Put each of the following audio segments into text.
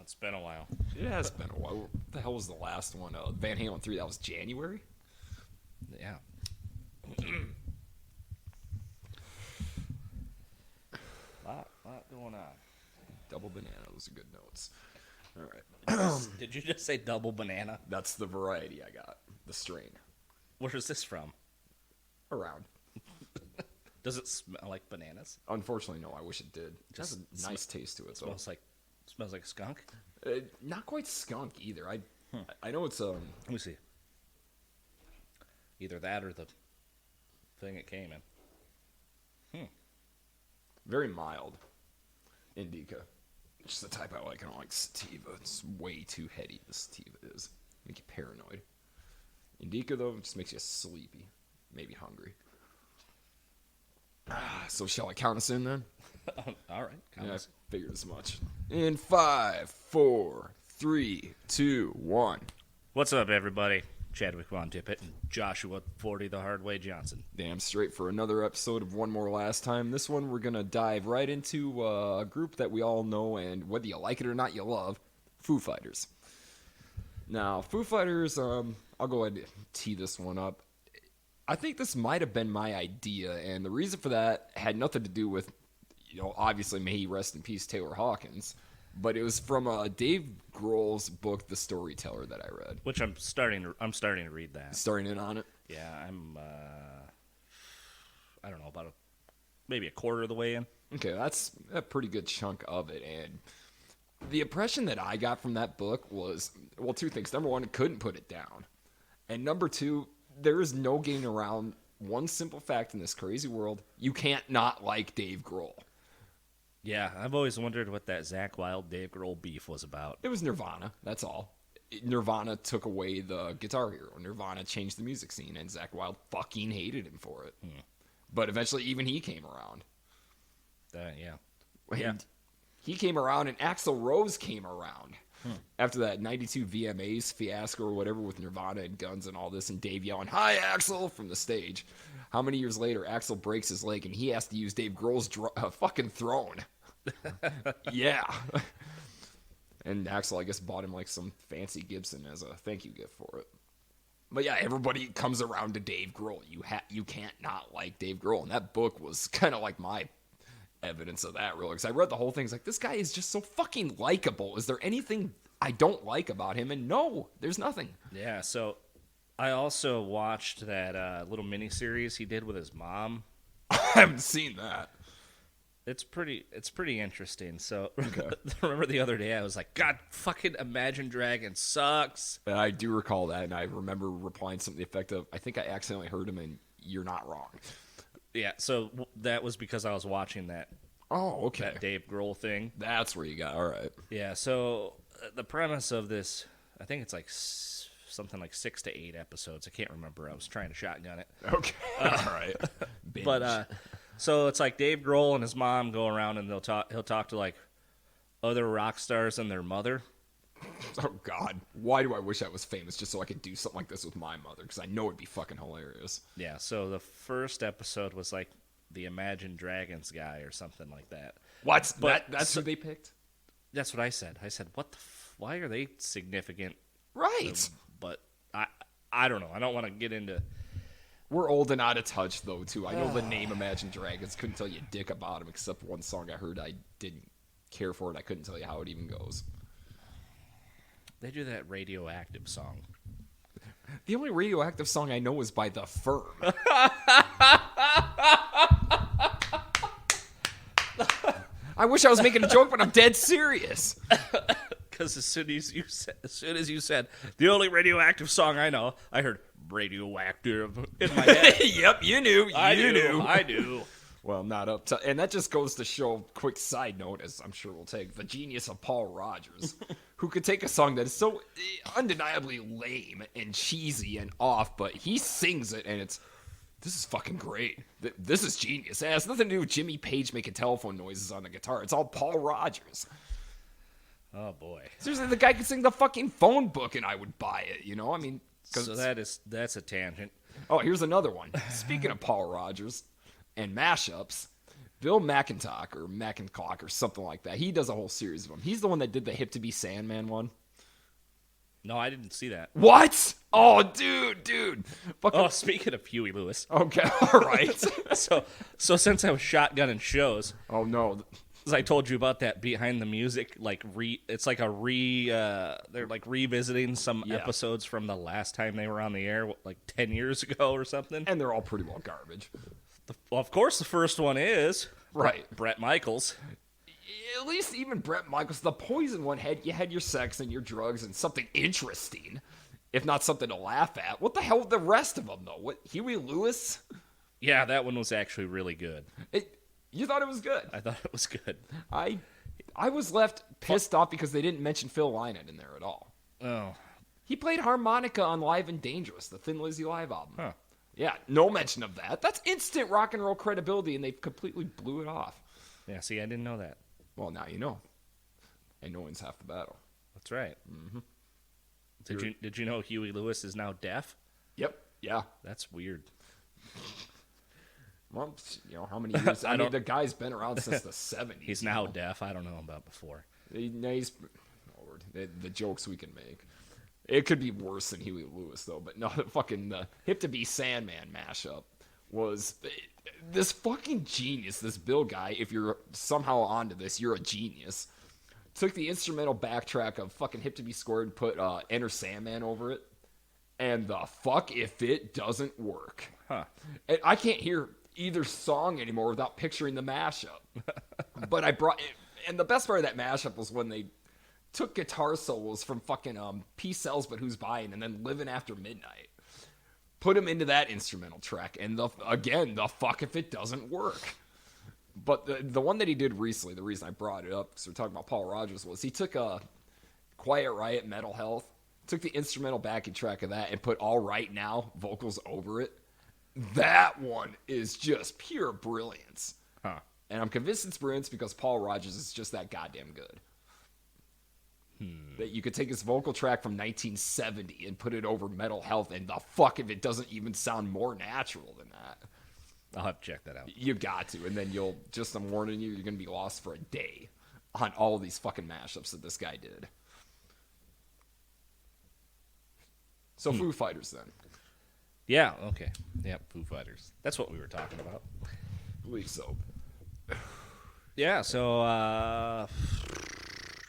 It's been a while. It has been a while. What the hell was the last one? Van Halen 3, that was January? Yeah. lot going on. Double banana, those are good notes. All right. Did you just say double banana? That's the variety I got, the strain. Where is this from? Around. Does it smell like bananas? Unfortunately, no. I wish it did. It has Just a nice taste to it. So. Smells like skunk. Not quite skunk either. I know it's Let me see. Either that or the thing it came in. very mild. Indica. Just the type I like. I don't like sativa. It's way too heady, the sativa is. Make you paranoid. Indica, though, just makes you sleepy. Maybe hungry. So shall I count us in, then? All right. Count us. I figured as much. In 5, 4, 3, 2, 1. What's up, everybody? Chadwick Von Tippitt and Joshua 40 the Hard Way Johnson. Damn straight for another episode of One More Last Time. This one we're going to dive right into a group that we all know, and whether you like it or not, you love, Foo Fighters. Now, Foo Fighters, I'll go ahead and tee this one up. I think this might have been my idea, and the reason for that had nothing to do with, obviously, may he rest in peace, Taylor Hawkins, but it was from Dave Grohl's book, The Storyteller, that I read. Which I'm starting to read that. Starting in on it? Yeah, I'm, I don't know, maybe a quarter of the way in. Okay, that's a pretty good chunk of it, and the impression that I got from that book was, well, two things. Number one, it couldn't put it down. And number two, there is no getting around one simple fact in this crazy world. You can't not like Dave Grohl. Yeah, I've always wondered what that Zakk Wylde Dave Grohl beef was about. It was Nirvana, that's all. Nirvana took away the Guitar Hero. Nirvana changed the music scene, and Zakk Wylde fucking hated him for it. But eventually, even he came around. Yeah. And he came around, and Axl Rose came around. After that 92 VMAs fiasco or whatever with Nirvana and guns and all this, and Dave yelling, "Hi, Axl," from the stage. How many years later, Axl breaks his leg, and he has to use Dave Grohl's fucking throne. Yeah. And Axl, I guess, bought him like some fancy Gibson as a thank you gift for it. But yeah, everybody comes around to Dave Grohl. You can't not like Dave Grohl. And that book was kind of like my evidence of that, really. Because I read the whole thing. It's like, this guy is just so fucking likable. Is there anything I don't like about him? And no, there's nothing. Yeah, so I also watched that little miniseries he did with his mom. I haven't seen that. It's pretty interesting. So Okay. remember the other day I was like, God, fucking Imagine Dragons sucks. And I do recall that, and I remember replying something to the effect of, I think I accidentally heard him, and you're not wrong. Yeah, so that was because I was watching that. Oh, okay. That Dave Grohl thing. That's where you got. All right. Yeah, so the premise of this, I think it's like something like 6 to 8 episodes. I can't remember. I was trying to shotgun it. Okay. All right. But so it's like Dave Grohl and his mom go around, and he'll talk to like other rock stars and their mother. Oh, God. Why do I wish I was famous just so I could do something like this with my mother? Because I know it'd be fucking hilarious. Yeah, so the first episode was like the Imagine Dragons guy or something like that. What? That's who they picked? That's what I said. I said, what the why are they significant? Right. But I don't know. I don't want to get into... We're old and out of touch, though, too. I know the name Imagine Dragons. Couldn't tell you a dick about them, except one song I heard I didn't care for, and I couldn't tell you how it even goes. They do that Radioactive song. The only Radioactive song I know is by The Firm. I wish I was making a joke, but I'm dead serious. Because as soon as you said the only Radioactive song I know, I heard Radioactive in my head. Yep, you knew. I knew. Well, not up to... And that just goes to show, quick side note, as I'm sure we'll take, the genius of Paul Rodgers, who could take a song that is so undeniably lame and cheesy and off, but he sings it, and this is fucking great. This is genius. It has nothing to do with Jimmy Page making telephone noises on the guitar. It's all Paul Rodgers. Oh, boy. Seriously, the guy could sing the fucking phone book, and I would buy it, you know? I mean... So that's a tangent. Oh, here's another one. Speaking of Paul Rodgers... and mashups, Bill McIntosh or McIntosh or something like that. He does a whole series of them. He's the one that did the Hip to Be Sandman one. No, I didn't see that. What? Oh, dude. Fucking... Oh, speaking of Huey Lewis. Okay, all right. So since I was shotgunning shows. Oh, no. As I told you about that behind the music, it's like they're like revisiting some episodes from the last time they were on the air, like 10 years ago or something. And they're all pretty well garbage. Well, of course, the first one is right. Bret Michaels. At least even Bret Michaels, the Poison one you had your sex and your drugs and something interesting, if not something to laugh at. What the hell with the rest of them though? What, Huey Lewis? Yeah, that one was actually really good. You thought it was good? I thought it was good. I was left pissed off because they didn't mention Phil Lynott in there at all. Oh. He played harmonica on Live and Dangerous, the Thin Lizzy live album. Huh. Yeah, no mention of that. That's instant rock and roll credibility, and they completely blew it off. Yeah, see, I didn't know that. Well, now you know. And knowing's half the battle. That's right. Mm-hmm. Did you know Huey Lewis is now deaf? Yep. Yeah. That's weird. Well, how many years? I mean, the guy's been around since the 70s. He's now deaf. I don't know about before. Lord, the jokes we can make. It could be worse than Huey Lewis, though. But no, the Hip to Be Sandman mashup was this fucking genius. This Bill guy, if you're somehow onto this, you're a genius. Took the instrumental backtrack of fucking Hip to Be Squared and put Enter Sandman over it. And the fuck if it doesn't work. Huh. And I can't hear either song anymore without picturing the mashup. But and the best part of that mashup was when they took guitar solos from fucking P. Sells But Who's Buying and then Living After Midnight. Put them into that instrumental track. And the fuck if it doesn't work. But the one that he did recently, the reason I brought it up, because we're talking about Paul Rodgers, was he took Quiet Riot, Mental Health, took the instrumental backing track of that and put All Right Now vocals over it. That one is just pure brilliance. Huh. And I'm convinced it's brilliance because Paul Rodgers is just that goddamn good. That you could take his vocal track from 1970 and put it over Mental Health, and the fuck if it doesn't even sound more natural than that. I'll have to check that out. You got to, and then I'm warning you, you're going to be lost for a day on all of these fucking mashups that this guy did. So Foo Fighters then. Yeah, okay. Yep, Foo Fighters. That's what we were talking about. I believe so. Yeah, so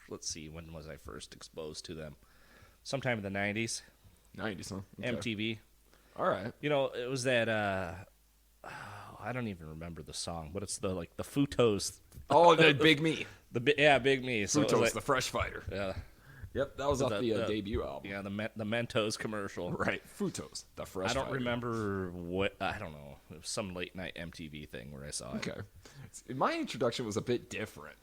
let's see, when was I first exposed to them? Sometime in the 90s. 90s, huh? Okay. MTV. All right. You know, it was that I don't even remember the song, but it's the Futos. Oh, the Big Me. Big Me. So Futos, like, the Fresh Fighter. Yeah. Yep, that was off the debut album. Yeah, the Mentos commercial. Right, Futos, the Fresh Fighter. I don't remember I don't know. It was some late night MTV thing where I saw it. Okay. My introduction was a bit different.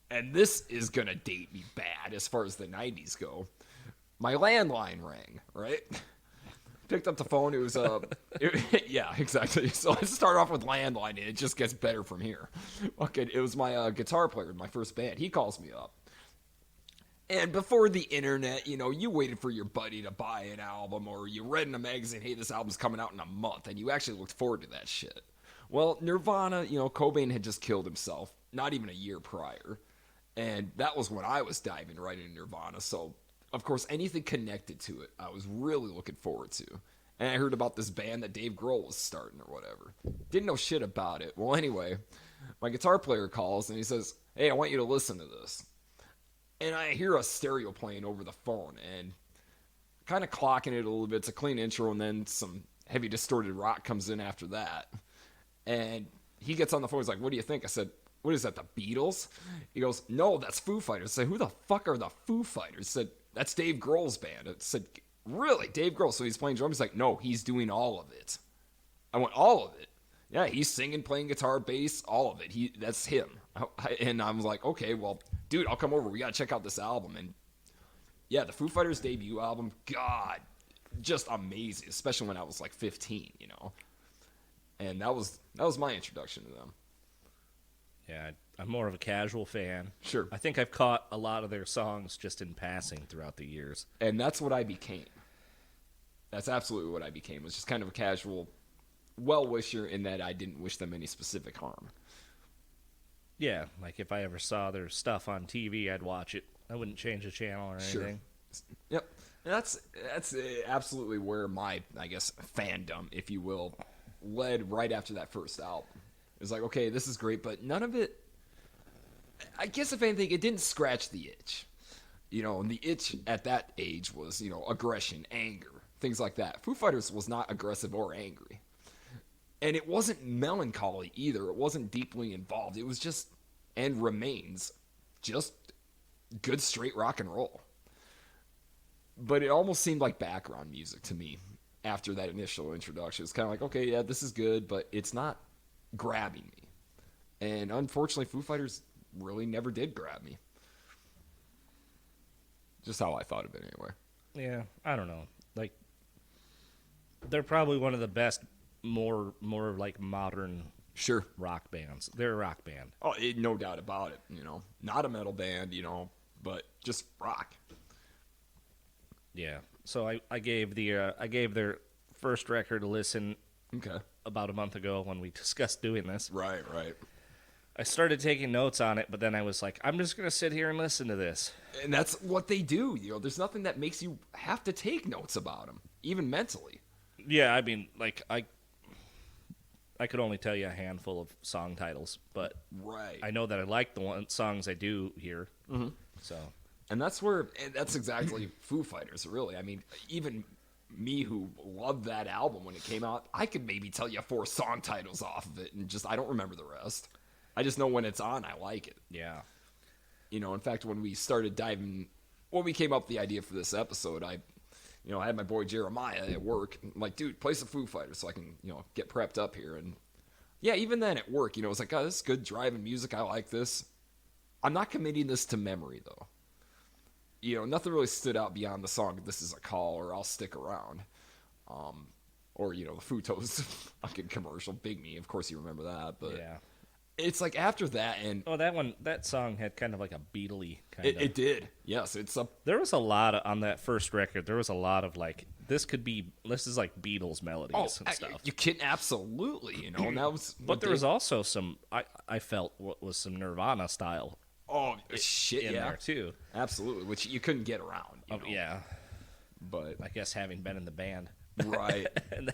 And this is going to date me bad as far as the 90s go. My landline rang, right? Picked up the phone. It was yeah, exactly. So let's start off with landline, and it just gets better from here. Okay, it was my guitar player in my first band. He calls me up. And before the internet, you waited for your buddy to buy an album, or you read in a magazine, hey, this album's coming out in a month, and you actually looked forward to that shit. Well, Nirvana, Cobain had just killed himself, not even a year prior. And that was when I was diving right into Nirvana. So, of course, anything connected to it, I was really looking forward to. And I heard about this band that Dave Grohl was starting or whatever. Didn't know shit about it. Well, anyway, my guitar player calls and he says, hey, I want you to listen to this. And I hear a stereo playing over the phone and kind of clocking it a little bit. It's a clean intro, and then some heavy distorted rock comes in after that. And he gets on the phone. He's like, what do you think? I said, what is that, the Beatles? He goes, no, that's Foo Fighters. I said, who the fuck are the Foo Fighters? He said, that's Dave Grohl's band. I said, really? Dave Grohl? So he's playing drums? He's like, no, he's doing all of it. I went, all of it? Yeah, he's singing, playing guitar, bass, all of it. That's him. And I was like, okay, well, dude, I'll come over. We got to check out this album. And yeah, the Foo Fighters debut album, God, just amazing, especially when I was like 15, And that was my introduction to them. Yeah, I'm more of a casual fan. Sure. I think I've caught a lot of their songs just in passing throughout the years. And that's what I became. That's absolutely what I became. Was just kind of a casual well-wisher in that I didn't wish them any specific harm. Yeah, like if I ever saw their stuff on TV, I'd watch it. I wouldn't change the channel or anything. Yep. That's absolutely where my, I guess, fandom, if you will, led right after that first album. It was like, okay, this is great, but none of it, I guess if anything, it didn't scratch the itch. And the itch at that age was, aggression, anger, things like that. Foo Fighters was not aggressive or angry. And it wasn't melancholy either. It wasn't deeply involved. It was just, and remains, just good straight rock and roll. But it almost seemed like background music to me after that initial introduction. It's kind of like, okay, yeah, this is good, but it's not grabbing me. And unfortunately, Foo Fighters really never did grab me. Just how I thought of it anyway. Yeah, I don't know. Like, they're probably one of the best, more like modern rock bands. They're a rock band. Oh, no doubt about it. Not a metal band, but just rock. Yeah. So I gave their first record a listen. Okay. About a month ago when we discussed doing this. Right. I started taking notes on it, but then I was like, I'm just going to sit here and listen to this. And that's what they do. There's nothing that makes you have to take notes about them, even mentally. Yeah, I mean, like, I could only tell you a handful of song titles, but I know that I like the songs I do hear. Mm-hmm. So, and that's exactly Foo Fighters, really. I mean, even me who loved that album when it came out, I could maybe tell you 4 song titles off of it, and I don't remember the rest. I just know when it's on, I like it. Yeah. In fact, when we came up with the idea for this episode, I had my boy Jeremiah at work. I'm like, dude, play some Foo Fighters so I can, get prepped up here. And yeah, even then at work, it's like, oh, this is good driving music. I like this. I'm not committing this to memory, though. Nothing really stood out beyond the song, This Is a Call, or I'll Stick Around. Or, the Futos fucking commercial, Big Me. Of course you remember that, but yeah. It's like after that, and that song had kind of like a Beatle-y kind of. It did, yes. There was a lot on that first record. There was a lot of like this is like Beatles melodies and stuff. You can absolutely, and that was. But there was also some I felt what was some Nirvana style. Oh shit! In there too, absolutely, which you couldn't get around. Yeah, but I guess having been in the band, right? And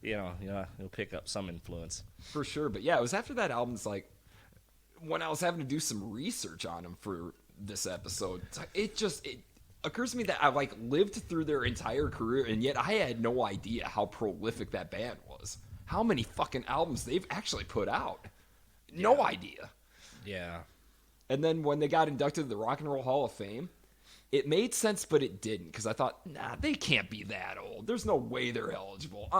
you'll pick up some influence for sure. But yeah, it was after that album. It's like when I was having to do some research on them for this episode. It occurs to me that I lived through their entire career, and yet I had no idea how prolific that band was. How many fucking albums they've actually put out? No idea. Yeah. And then when they got inducted to the Rock and Roll Hall of Fame, it made sense, but it didn't, because I thought, nah, they can't be that old. There's no way they're eligible.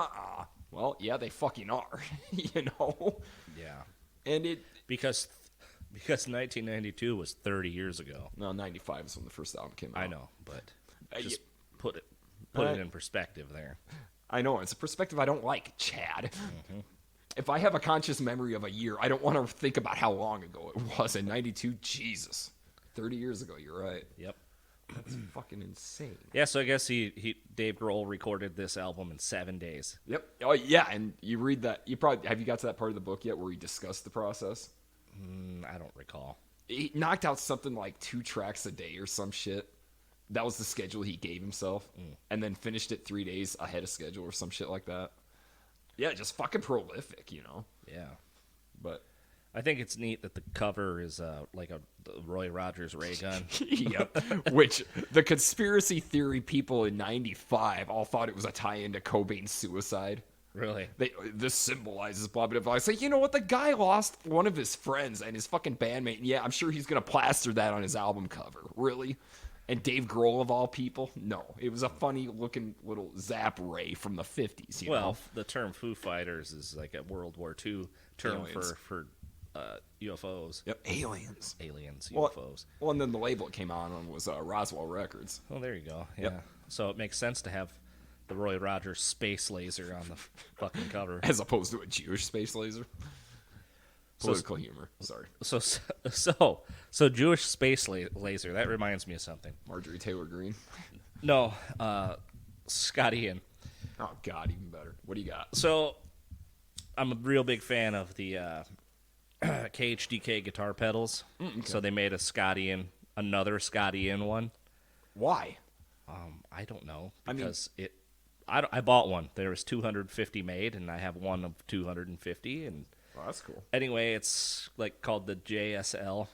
Well, yeah, they fucking are, Yeah. And because 1992 was 30 years ago. No, 95 is when the first album came out. I know, but just put it in perspective there. I know, it's a perspective I don't like, Chad. Mm-hmm. If I have a conscious memory of a year, I don't want to think about how long ago it was. In 92, Jesus. 30 years ago, you're right. Yep. That's fucking insane. Yeah, so I guess Dave Grohl recorded this album in 7 days. Yep. Oh, yeah, and you read that. Have you got to that part of the book yet where he discussed the process? I don't recall. He knocked out something like 2 tracks a day or some shit. That was the schedule he gave himself. And then finished it 3 days ahead of schedule or some shit like that. Yeah, just fucking prolific, Yeah. But I think it's neat that the cover is like the Roy Rogers ray gun. Yep. Which the conspiracy theory people in 95 all thought it was a tie-in to Cobain's suicide. Really? This symbolizes blah, blah, blah. I say, you know what? The guy lost one of his friends and his fucking bandmate. And yeah, I'm sure he's going to plaster that on his album cover. Really? And Dave Grohl, of all people? No. It was a funny-looking little zap ray from the 50s, you know? The term Foo Fighters is like a World War II term for UFOs. Yep, aliens, UFOs. Well, and then the label it came out on was Roswell Records. Oh, there you go. Yeah. Yep. So it makes sense to have the Roy Rogers space laser on the fucking cover. As opposed to a Jewish space laser. Political humor. Sorry. So Jewish space laser. That reminds me of something. Marjorie Taylor Greene. No, Scott Ian. Oh God, even better. What do you got? So, I'm a real big fan of the KHDK guitar pedals. Okay. So they made another Scotty in one. Why? I don't know because I bought one. There was 250 made, and I have one of 250. And That's cool. anyway, it's like called the JSL.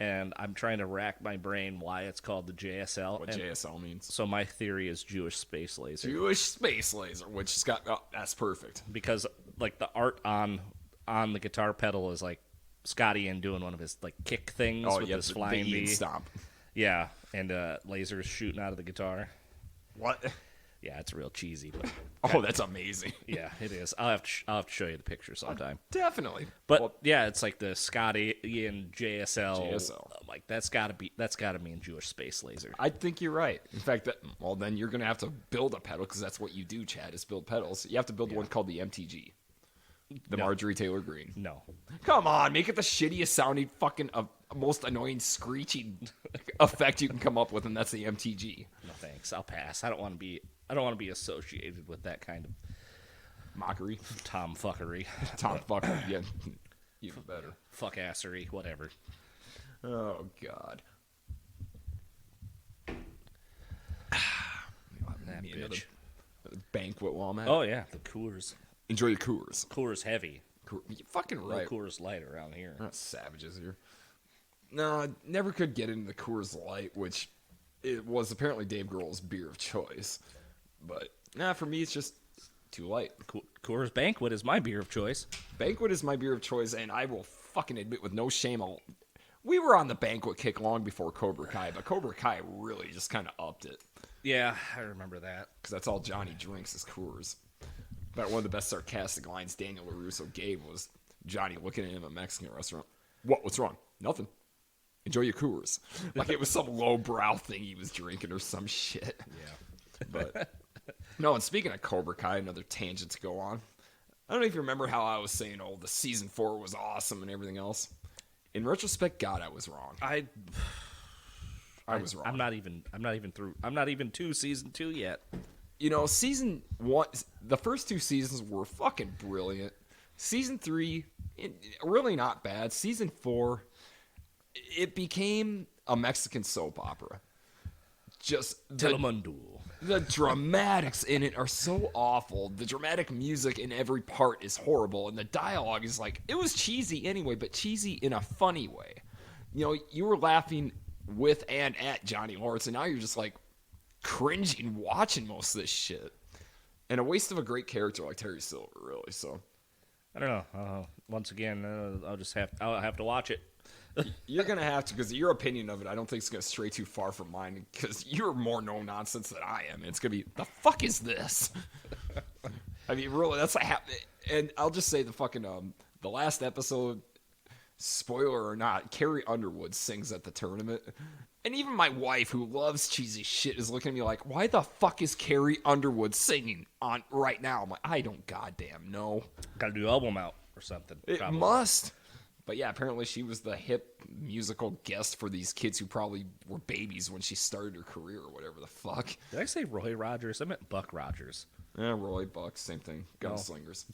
And I'm trying to rack my brain why it's called the JSL. What JSL means? So my theory is Jewish space laser. Jewish space laser, which has got that's perfect. Because like the art on the guitar pedal is like Scotty in doing one of his like kick things with his flying the V. stomp. Yeah, and lasers shooting out of the guitar. What? Yeah, it's real cheesy, but Oh, that's amazing. yeah, it is. I'll have to show you the picture sometime. Definitely. But yeah, it's like the Scotty in JSL. JSL. Like that's gotta mean Jewish space laser. I think you're right. In fact, then you're gonna have to build a pedal because that's what you do, Chad. Is build pedals. You have to build one called the MTG, the Marjorie Taylor Greene. No, Come on, make it the shittiest sounding fucking most annoying screeching effect you can come up with, and that's the MTG. no thanks. I'll pass. I don't want to be associated with that kind of Mockery, tomfuckery, Tom fucker. Yeah, even better. fuckassery, whatever. Oh God. That Me another bitch. banquet while I'm at. Oh yeah, the Coors. Enjoy your Coors. Coors heavy. You're fucking No right. Coors light around here. We're not savages here. No, I never could get into the Coors Light, which it was apparently Dave Grohl's beer of choice. But for me, it's just too light. Coors Banquet is my beer of choice. Banquet is my beer of choice, and I will fucking admit with no shame, we were on the Banquet kick long before Cobra Kai, but Cobra Kai really just kind of upped it. Yeah, I remember that. Because that's all Johnny drinks is Coors. But one of the best sarcastic lines Daniel LaRusso gave was Johnny looking at him at a Mexican restaurant. What's wrong? Nothing. Enjoy your Coors. Like it was some lowbrow thing he was drinking or some shit. Yeah. But no, and speaking of Cobra Kai, another tangent to go on. I don't know if you remember how I was saying, the season 4 was awesome and everything else. In retrospect, God, I was wrong. I was wrong. I'm not even through. I'm not even to season 2 yet. Season 1, the first 2 seasons were fucking brilliant. Season 3, really not bad. Season 4, it became a Mexican soap opera. Just Telemundo. the dramatics in it are so awful. The dramatic music in every part is horrible, and the dialogue is like, it was cheesy anyway, but cheesy in a funny way. You were laughing with and at Johnny Lawrence, and now you're just like cringing watching most of this shit. And a waste of a great character like Terry Silver, really. So I don't know. Once again, I'll have to watch it. you're gonna have to, because your opinion of it, I don't think it's gonna stray too far from mine, because you're more no nonsense than I am. It's gonna be, the fuck is this? I mean, really, that's what happened. And I'll just say the fucking the last episode, spoiler or not, Carrie Underwood sings at the tournament. And even my wife, who loves cheesy shit, is looking at me like, why the fuck is Carrie Underwood singing on right now? I'm like, I don't goddamn know. Got a new album out or something. It probably. must. But yeah, apparently she was the hip musical guest for these kids who probably were babies when she started her career or whatever the fuck. Did I say Roy Rogers? I meant Buck Rogers. Yeah, Roy, Buck, same thing. Gunslingers.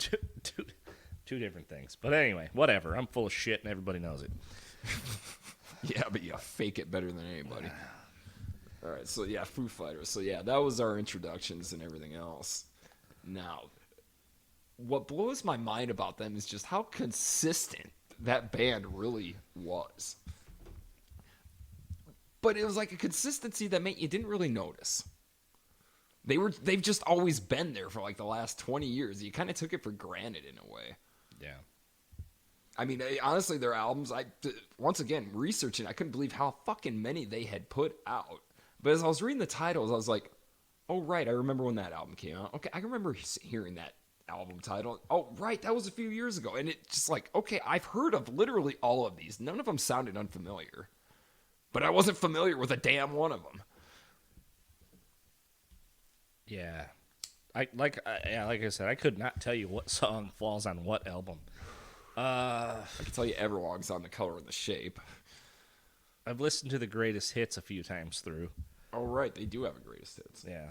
Two different things. But anyway, whatever. I'm full of shit and everybody knows it. Yeah, but you fake it better than anybody. All right, so yeah, Foo Fighters. So yeah, that was our introductions and everything else. Now, what blows my mind about them is just how consistent that band really was. But it was like a consistency that you didn't really notice. They've just always been there for like the last 20 years. You kind of took it for granted in a way. Yeah. I mean, honestly, their albums, once again, researching, I couldn't believe how fucking many they had put out. But as I was reading the titles, I was like, oh, right, I remember when that album came out. Okay, I remember hearing that album title. Oh, right, that was a few years ago. And it's just like, okay, I've heard of literally all of these. None of them sounded unfamiliar. But I wasn't familiar with a damn one of them. Yeah. Like I said, I could not tell you what song falls on what album. I can tell you Everlong's on The Color and the Shape. I've listened to the greatest hits a few times through. Oh, right, they do have a greatest hits. Yeah.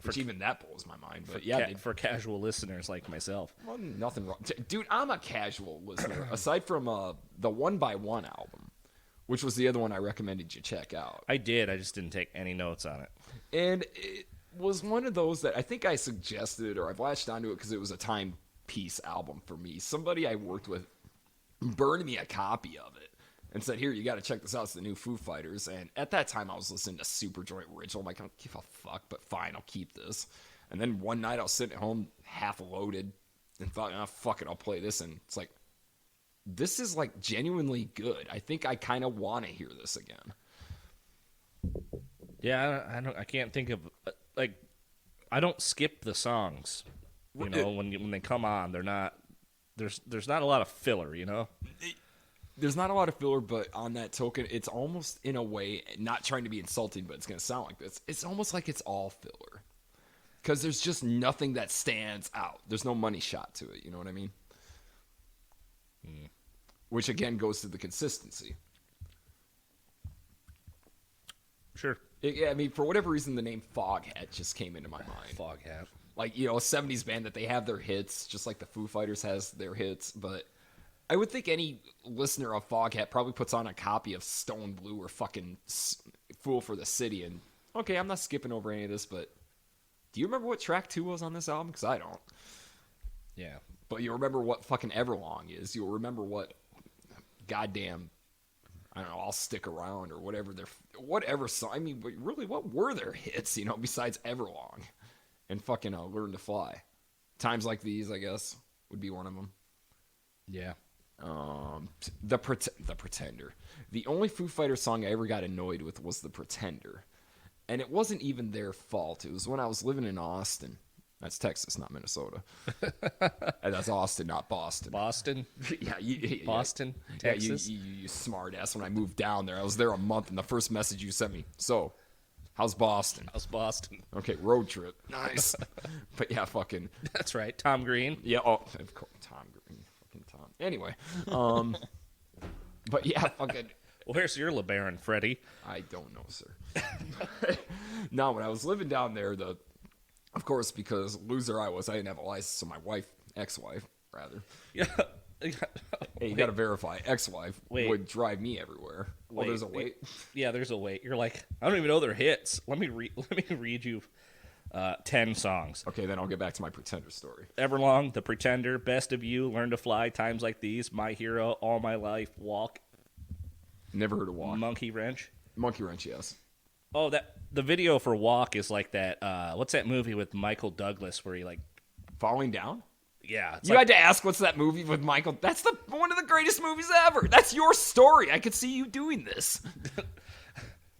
Which even that blows my mind. But yeah, for casual listeners like myself. Well, nothing wrong. Dude, I'm a casual listener. Aside from the One by One album, which was the other one I recommended you check out. I did. I just didn't take any notes on it. And it was one of those that I think I suggested or I've latched onto it because it was a timepiece album for me. Somebody I worked with burned me a copy of it and said, here, you got to check this out. It's the new Foo Fighters. And at that time, I was listening to Superjoint Original. I'm like, I don't give a fuck, but fine, I'll keep this. And then one night I was sitting at home half loaded and thought, oh, fuck it, I'll play this. And it's like, this is like genuinely good. I think I kind of want to hear this again. Yeah, I can't think of, like, I don't skip the songs. You know, when they come on, they're not, there's not a lot of filler, you know? There's not a lot of filler, but on that token, it's almost in a way, not trying to be insulting, but it's going to sound like this. It's almost like it's all filler. Because there's just nothing that stands out. There's no money shot to it, you know what I mean? Which, again, goes to the consistency. Sure. I mean, for whatever reason, the name Foghat just came into my mind. Foghat. Like, you know, a 70s band that they have their hits, just like the Foo Fighters has their hits, but I would think any listener of Foghat probably puts on a copy of Stone Blue or fucking Fool for the City, and, okay, I'm not skipping over any of this, but do you remember what track 2 was on this album? Because I don't. Yeah. But you remember what fucking Everlong is. You'll remember what goddamn, I don't know, I'll Stick Around or whatever song. I mean, really, what were their hits, you know, besides Everlong and fucking Learn to Fly? Times Like These, I guess, would be one of them. Yeah. The Pretender. The only Foo Fighters song I ever got annoyed with was The Pretender. And it wasn't even their fault. It was when I was living in Austin. That's Texas, not Minnesota. And that's Austin, not Boston. Boston? Yeah, Boston, yeah, Texas? you smart ass. When I moved down there, I was there a month, and the first message you sent me, so, how's Boston? How's Boston? Okay, road trip. Nice. But yeah, fucking. That's right, Tom Green. Yeah, oh, of course, Tom Green. Fucking Tom. Anyway, but yeah, fucking. Where's your LeBaron, Freddie? I don't know, sir. No, when I was living down there, of course, because loser I was, I didn't have a license, so my wife, ex-wife, rather. Yeah. Hey, you got to verify. Ex-wife would drive me everywhere. Oh, there's a wait. Yeah, there's a wait. You're like, I don't even know their hits. Let me read you 10 songs. Okay, then I'll get back to my Pretender story. Everlong, The Pretender, Best of You, Learn to Fly, Times Like These, My Hero, All My Life, Walk. Never heard of Walk. Monkey Wrench. Monkey Wrench, yes. Oh, the video for Walk is like that. What's that movie with Michael Douglas where he like Falling Down? Yeah. You had to ask what's that movie with Michael. That's one of the greatest movies ever. That's your story. I could see you doing this.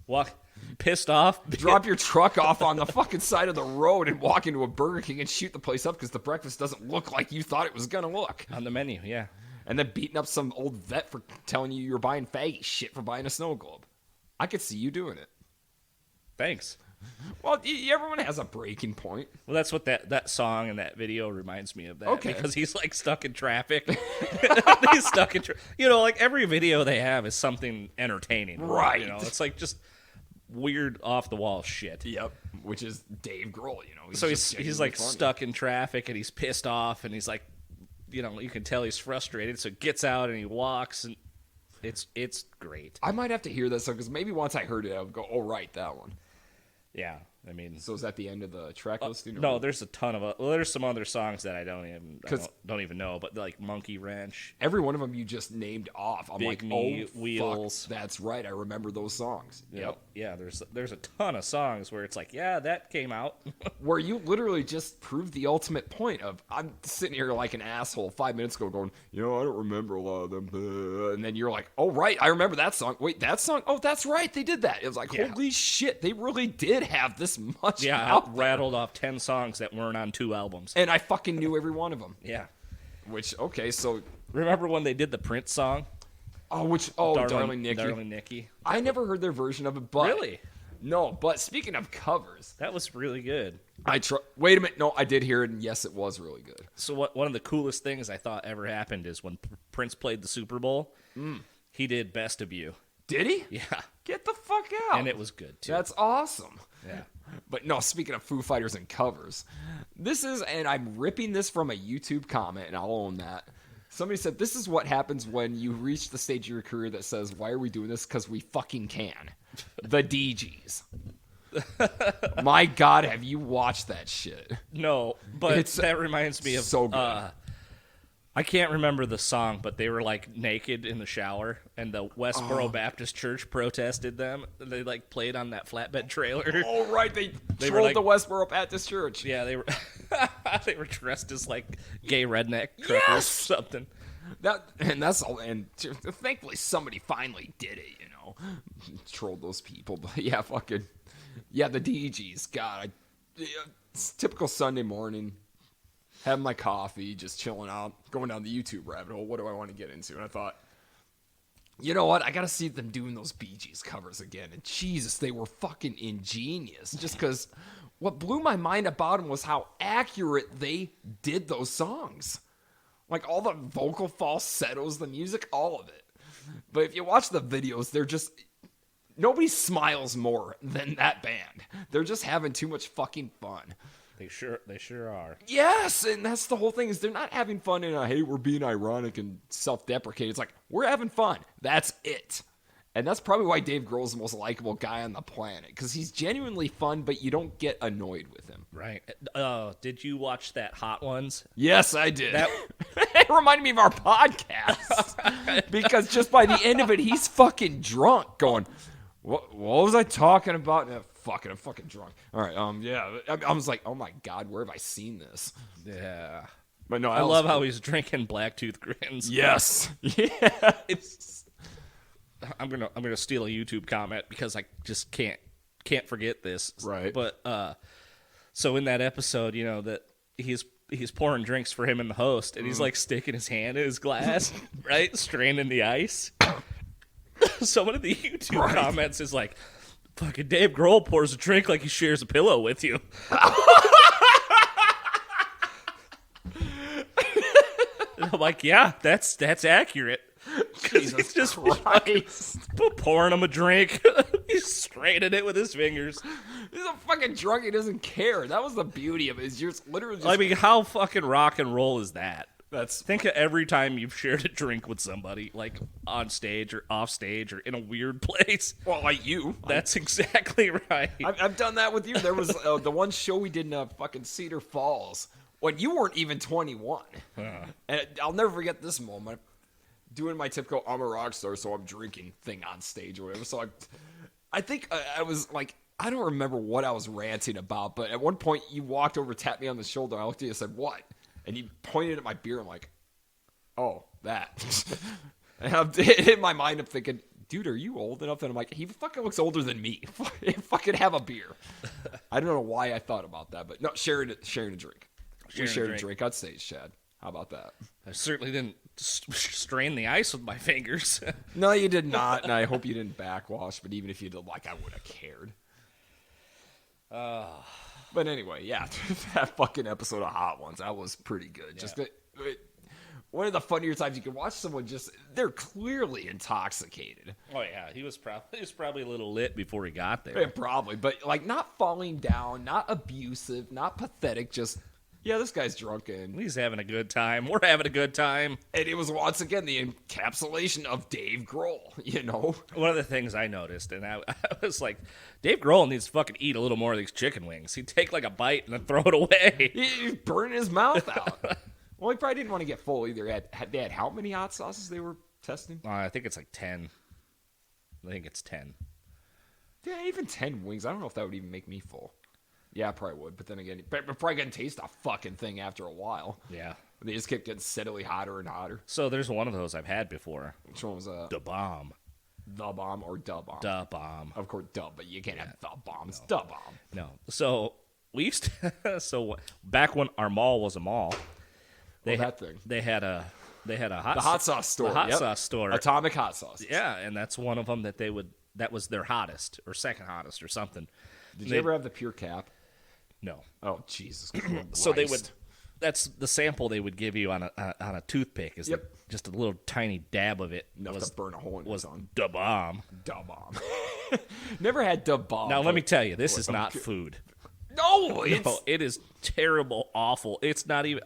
Walk pissed off. Drop your truck off on the fucking side of the road and walk into a Burger King and shoot the place up because the breakfast doesn't look like you thought it was going to look. On the menu, yeah. And then beating up some old vet for telling you you're buying faggy shit for buying a snow globe. I could see you doing it. Thanks. Well, everyone has a breaking point. Well, that's what that song and that video reminds me of. That Okay. Because he's like stuck in traffic. He's stuck in you know, like every video they have is something entertaining. Right. You know, it's like just weird off the wall shit. Yep. Which is Dave Grohl, you know. So he's like funny. stuck in traffic and he's pissed off and he's like, you know, you can tell he's frustrated. So he gets out and he walks and it's great. I might have to hear that song because maybe once I heard it, I would go, oh, right, that one. Yeah, I mean, so is that the end of the track listing? No, there's a ton of there's some other songs that I don't even know, but like Monkey Wrench. Every one of them you just named off. I'm Big like, Me, oh, Wheels. fuck, that's right. I remember those songs. Yep. Yeah, there's a ton of songs where it's like, yeah, that came out. Where you literally just proved the ultimate point of, I'm sitting here like an asshole 5 minutes ago going, you know, I don't remember a lot of them. And then you're like, oh, right, I remember that song. Wait, that song? Oh, that's right, they did that. It was like, holy shit, they really did have this much. Yeah, I rattled off 10 songs that weren't on 2 albums. And I fucking knew every one of them. Yeah. Which, okay, so. Remember when they did the Prince song? Darling Nikki. Darling Nikki. I never heard their version of it, but. Really? No, but speaking of covers. That was really good. Wait a minute. No, I did hear it, and yes, it was really good. So one of the coolest things I thought ever happened is when Prince played the Super Bowl, he did Best of You. Did he? Yeah. Get the fuck out. And it was good, too. That's awesome. Yeah. But no, speaking of Foo Fighters and covers, this is, and I'm ripping this from a YouTube comment, and I'll own that. Somebody said, this is what happens when you reach the stage of your career that says, why are we doing this? Because we fucking can. The DGs. My God, have you watched that shit? No, but that reminds me of so good. I can't remember the song, but they were like naked in the shower, and the Westboro Baptist Church protested them. They like played on that flatbed trailer. Oh right, they were trolled like, the Westboro Baptist Church. Yeah, they were they were dressed as like gay redneck truckers or something. That's all. And thankfully somebody finally did it. Trolled those people. But yeah, the DGs. God, it's typical Sunday morning. Having my coffee, just chilling out, going down the YouTube rabbit hole. What do I want to get into? And I thought, you know what? I got to see them doing those Bee Gees covers again. And Jesus, they were fucking ingenious. Just because what blew my mind about them was how accurate they did those songs. Like all the vocal falsettos, the music, all of it. But if you watch the videos, they're just... Nobody smiles more than that band. They're just having too much fucking fun. They sure are. Yes, and that's the whole thing is they're not having fun in a, hey, we're being ironic and self-deprecating. It's like, we're having fun. That's it. And that's probably why Dave Grohl's the most likable guy on the planet, because he's genuinely fun, but you don't get annoyed with him. Right. Did you watch that Hot Ones? Yes, I did. It reminded me of our podcast. Because just by the end of it, he's fucking drunk going, what was I talking about? I'm fucking drunk. All right, yeah. I was like, oh my God, where have I seen this? Yeah. But no, I love how he's drinking Blacktooth grins. Yes. Yeah. I'm gonna steal a YouTube comment because I just can't forget this. Right. But so in that episode, that he's pouring drinks for him and the host, and he's like sticking his hand in his glass, right, straining the ice. So one of the YouTube comments is like, fucking Dave Grohl pours a drink like he shares a pillow with you. And I'm like, yeah, that's accurate. Jesus just Christ. Pouring him a drink. He's straining it with his fingers. He's a fucking drunk. He doesn't care. That was the beauty of it. Is you're literally just... I mean, how fucking rock and roll is that? That's... Think of every time you've shared a drink with somebody, like on stage or off stage or in a weird place. Well, like you. That's exactly right. I've done that with you. There was the one show we did in fucking Cedar Falls when you weren't even 21. And I'll never forget this moment. Doing my typical I'm a rock star, so I'm drinking thing on stage or whatever. So I think I was like, I don't remember what I was ranting about, but at one point you walked over, tapped me on the shoulder. I looked at you and said, what? And you pointed at my beer. I'm like, oh, that. And in my mind, I'm thinking, dude, are you old enough? And I'm like, he fucking looks older than me. Fucking have a beer. I don't know why I thought about that, but no, sharing a drink. We shared a drink on stage, Chad. How about that? I certainly didn't strain the ice with my fingers. No, you did not, and I hope you didn't backwash, but even if you did, I would have cared. But anyway, yeah, that fucking episode of Hot Ones, that was pretty good. Yeah. Just one of the funnier times you can watch someone they're clearly intoxicated. Oh, yeah, he was probably a little lit before he got there. Yeah, probably, but not falling down, not abusive, not pathetic, just... Yeah, this guy's drunk and... He's having a good time. We're having a good time. And it was, once again, the encapsulation of Dave Grohl, One of the things I noticed, and I was like, Dave Grohl needs to fucking eat a little more of these chicken wings. He'd take a bite and then throw it away. He's burning his mouth out. Well, he probably didn't want to get full either. They had how many hot sauces they were testing? I think it's 10. I think it's 10. Yeah, even 10 wings. I don't know if that would even make me full. Yeah, I probably would, but then again, I'm probably going to taste a fucking thing after a while. Yeah. They just kept getting steadily hotter and hotter. So there's one of those I've had before. Which one was that? Da Bomb. The Bomb or Da Bomb? Da Bomb. Of course, Da, but you can't have The Bomb. It's Da Bomb. No. So we used to, back when our mall was a mall, they had a hot sauce store. The hot sauce store. Atomic Hot Sauce. Yeah, and that's one of them that was their hottest or second hottest or something. Did you ever have the pure cap? No. Oh, Jesus Christ. So that's the sample they would give you on a toothpick is just a little tiny dab of it. Enough to burn a hole in your tongue. Da Bomb. Da Bomb. Never had Da Bomb. Now, let me tell you, this is not food. No, No, it is terrible, awful. It's not even.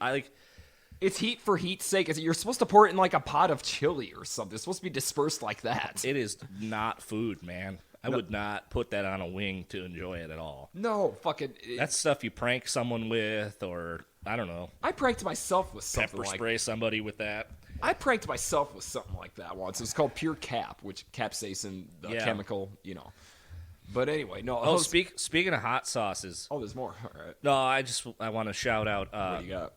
It's heat for heat's sake. You're supposed to pour it in like a pot of chili or something. It's supposed to be dispersed like that. It is not food, man. I would not put that on a wing to enjoy it at all. No, fucking. That's stuff you prank someone with, or I don't know. I pranked myself with something Pepper spray somebody with that. I pranked myself with something like that once. It was called pure cap, which capsaicin, the chemical, you know. But anyway, no. Oh, speaking of hot sauces. Oh, there's more. All right. No, I want to shout out What do you got?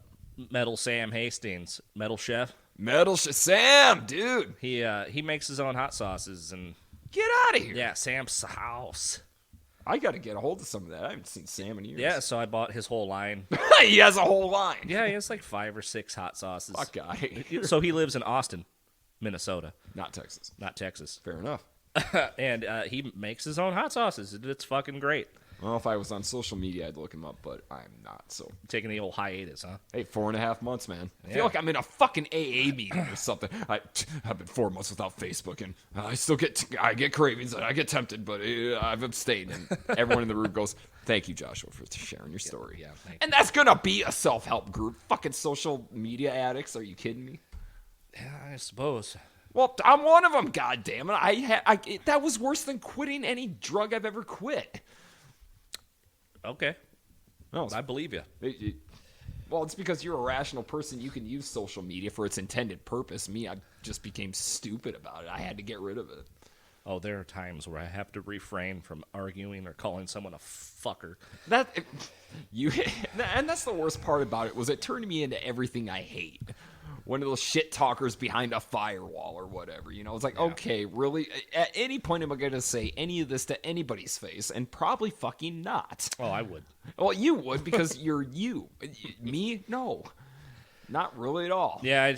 Metal Sam Hastings, Metal Chef. Metal Sam, dude. He makes his own hot sauces and Get out of here. yeah, Sam's house. I got to get a hold of some of that. I haven't seen Sam in years. Yeah, so I bought his whole line. He has a whole line. Yeah, he has like 5 or 6 hot sauces. Fuck guy. So he lives in Austin, Minnesota, Not Texas. not Texas. Fair enough. And he makes his own hot sauces. It's fucking great. Well, if I was on social media, I'd look him up, but I'm not. So, Taking the old hiatus, huh? hey, 4.5 months, man. I Yeah. feel like I'm in a fucking AA meeting or something. I've been 4 months without Facebook, and I still get cravings, and I get tempted, but I've abstained. And everyone in the room goes, "Thank you, Joshua, for sharing your story." Yeah, thank and that's gonna be a self-help group. Fucking social media addicts. Are you kidding me? Yeah, I suppose. Well, I'm one of them. God damn it! That was worse than quitting any drug I've ever quit. Okay, No, I believe you. Well, it's because you're a rational person. You can use social media for its intended purpose. Me, I just became stupid about it. I had to get rid of it. Oh, there are times where I have to refrain from arguing or calling someone a fucker. And that's the worst part about it was it turned me into everything I hate. One of those shit talkers behind a firewall or whatever. You know, it's like, okay, really? At any point am I going to say any of this to anybody's face? And probably fucking not. Oh, I would. Well, you would because you're you. Me? No. Not really at all. Yeah,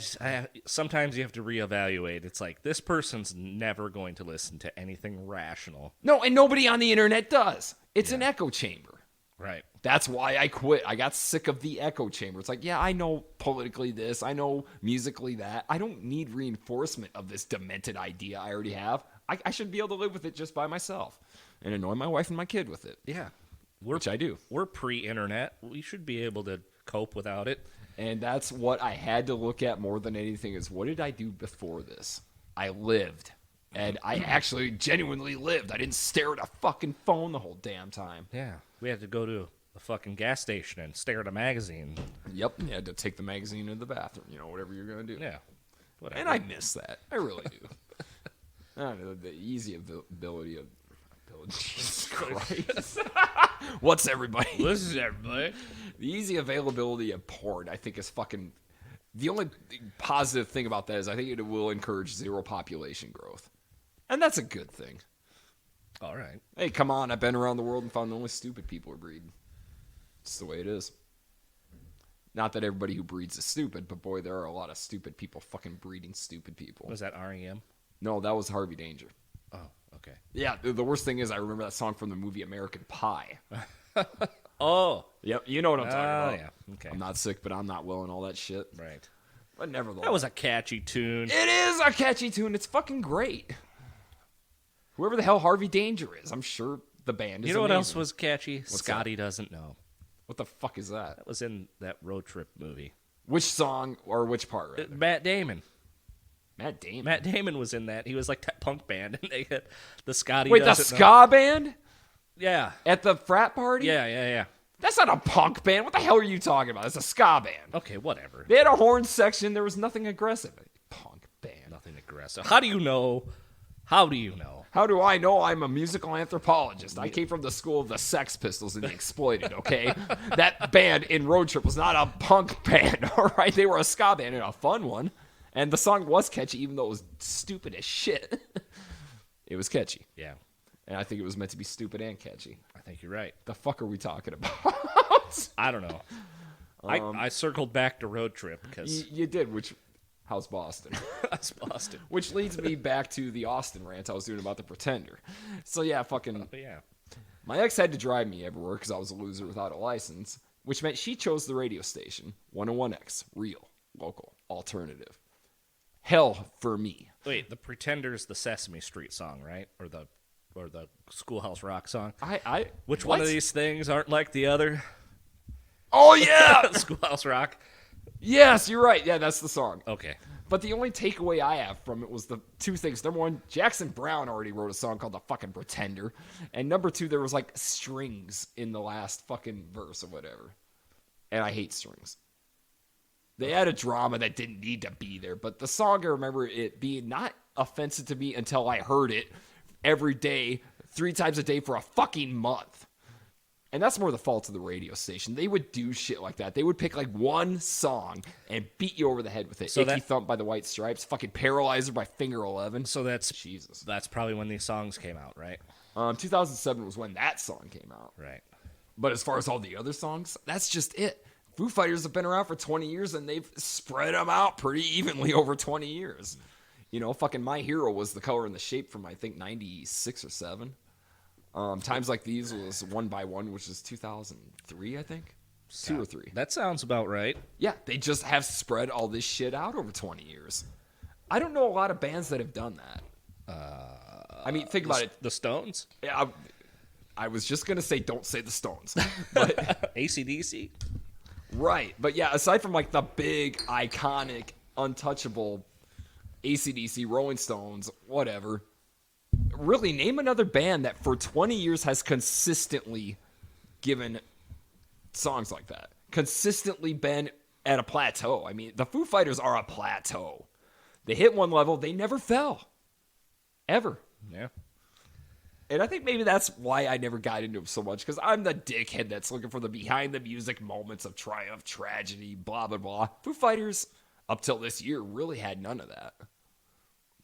sometimes you have to reevaluate. It's like, this person's never going to listen to anything rational. No, and nobody on the internet does. It's an echo chamber. Right. That's why I quit. I got sick of the echo chamber. It's like, yeah, I know politically this. I know musically that. I don't need reinforcement of this demented idea I already have. I should be able to live with it just by myself and annoy my wife and my kid with it. Yeah. Which I do. We're pre-internet. We should be able to cope without it. And that's what I had to look at more than anything is what did I do before this? I lived. And I actually genuinely lived. I didn't stare at a fucking phone the whole damn time. Yeah. We had to go to a fucking gas station and stare at a magazine. Yep. You had to take the magazine in the bathroom, whatever you're going to do. Yeah. Whatever. And I miss that. I really do. I don't know, the easy ability of... Jesus Christ. What's everybody? This is everybody. The easy availability of porn, I think, is fucking... The only positive thing about that is I think it will encourage zero population growth. And that's a good thing. All right. Hey, come on. I've been around the world and found only stupid people are breeding. It's the way it is. Not that everybody who breeds is stupid, but boy, there are a lot of stupid people fucking breeding stupid people. Was that REM? No, that was Harvey Danger. Oh, okay. Yeah, the worst thing is I remember that song from the movie American Pie. Oh. Yep, you know what I'm talking about. Yeah. Okay. I'm not sick, but I'm not well and all that shit. Right. But nevertheless. That was a catchy tune. It is a catchy tune. It's fucking great. Whoever the hell Harvey Danger is, I'm sure the band is You know what amazing. else was catchy? What's Scotty Doesn't Know. What the fuck is that? That was in that road trip movie. Which song or which part? Rather? Matt Damon. Matt Damon. Matt Damon was in that. He was like that punk band, and they had the Scotty. Wait, the Doesn't ska Know. band Yeah. at the frat party? Yeah. That's not a punk band. What the hell are you talking about? It's a ska band. Okay, whatever. They had a horn section. There was nothing aggressive. Punk band. Nothing aggressive. How do you know? How do you know? How do I know? I'm a musical anthropologist. I came from the school of the Sex Pistols and the Exploited, okay? That band in Road Trip was not a punk band, all right? They were a ska band and a fun one. And the song was catchy, even though it was stupid as shit. It was catchy. Yeah, And I think it was meant to be stupid and catchy. I think you're right. The fuck are we talking about? I don't know. I circled back to road trip because You did, how's Boston? that's Boston. Which leads me back to the Austin rant I was doing about the Pretender. So yeah, fucking... But yeah. My ex had to drive me everywhere because I was a loser without a license, which meant she chose the radio station, 101X, real, local, alternative. Hell for me. Wait, the Pretender's the Sesame Street song, right? Or the or the Schoolhouse Rock song. Which what? one of these things aren't like the other? Oh yeah, Schoolhouse Rock. yes, you're right. Yeah, that's the song. Okay. But the only takeaway I have from it was the two things. Number one, Jackson Browne already wrote a song called The Fucking Pretender. And number two, there was like strings in the last fucking verse or whatever. And I hate strings. They had a drama that didn't need to be there. But the song, I remember it being not offensive to me until I heard it every day, 3 times a day for a fucking month. And that's more the fault of the radio station. They would do shit like that. They would pick like one song and beat you over the head with it. So Icky Thump by the White Stripes, fucking Paralyzer by Finger 11. So that's Jesus. That's probably when these songs came out, right? 2007 was when that song came out. Right. But as far as all the other songs, that's just it. Foo Fighters have been around for 20 years and they've spread them out pretty evenly over 20 years. You know, fucking My Hero was the color and the shape from, I think, 96 or 7. Times Like These was One by One, which is 2003, I think. 2 or 3. That sounds about right. Yeah, they just have spread all this shit out over 20 years. I don't know a lot of bands that have done that. I mean, think about it. The Stones? Yeah, I was just going to say don't say the Stones. But AC/DC? right. But yeah, aside from like the big, iconic, untouchable AC/DC, Rolling Stones, whatever, really name another band that for 20 years has consistently given songs like that. Consistently been at a plateau. I mean, the Foo Fighters are a plateau. They hit one level, they never fell. Ever. Yeah. And I think maybe that's why I never got into them so much, because I'm the dickhead that's looking for the behind-the-music moments of triumph, tragedy, blah, blah, blah. Foo Fighters, up till this year, really had none of that.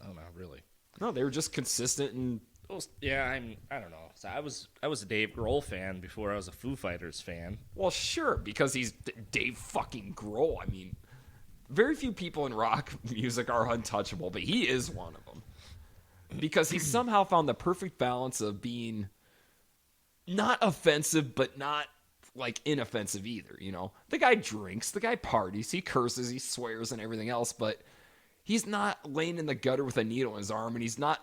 Oh, no, really. No, they were just consistent and... Well, yeah, I don't know. So I was a Dave Grohl fan before I was a Foo Fighters fan. Well, sure, because he's Dave fucking Grohl. I mean, very few people in rock music are untouchable, but he is one of them. Because he somehow found the perfect balance of being not offensive, but not, like, inoffensive either, you know? The guy drinks, the guy parties, he curses, he swears and everything else, but he's not laying in the gutter with a needle in his arm, and he's not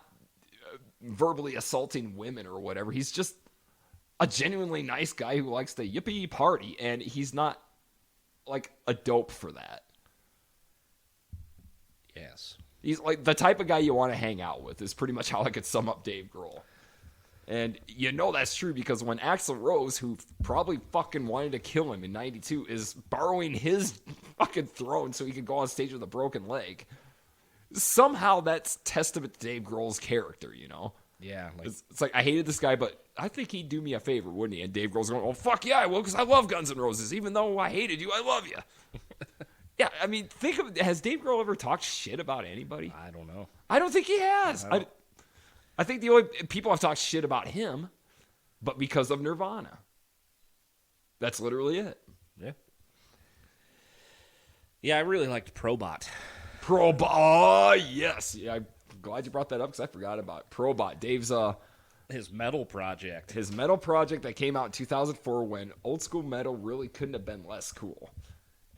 verbally assaulting women or whatever. He's just a genuinely nice guy who likes to yippee party, and he's not, like, a dope for that. Yes. He's like the type of guy you want to hang out with is pretty much how I could sum up Dave Grohl. And you know that's true because when Axl Rose, who probably fucking wanted to kill him in 92, is borrowing his fucking throne so he could go on stage with a broken leg, somehow that's testament to Dave Grohl's character, you know? Yeah. Like, it's like, I hated this guy, but I think he'd do me a favor, wouldn't he? And Dave Grohl's going, oh, fuck yeah, I will, because I love Guns N' Roses. Even though I hated you, I love you. Yeah, I mean, think of, has Dave Grohl ever talked shit about anybody? I don't know. I don't think he has. I think the only people have talked shit about him, but because of Nirvana. That's literally it. Yeah. Yeah, I really liked Probot. Probot, oh, yes. Yeah, I'm glad you brought that up because I forgot about Probot. Dave's his metal project. His metal project that came out in 2004 when old school metal really couldn't have been less cool.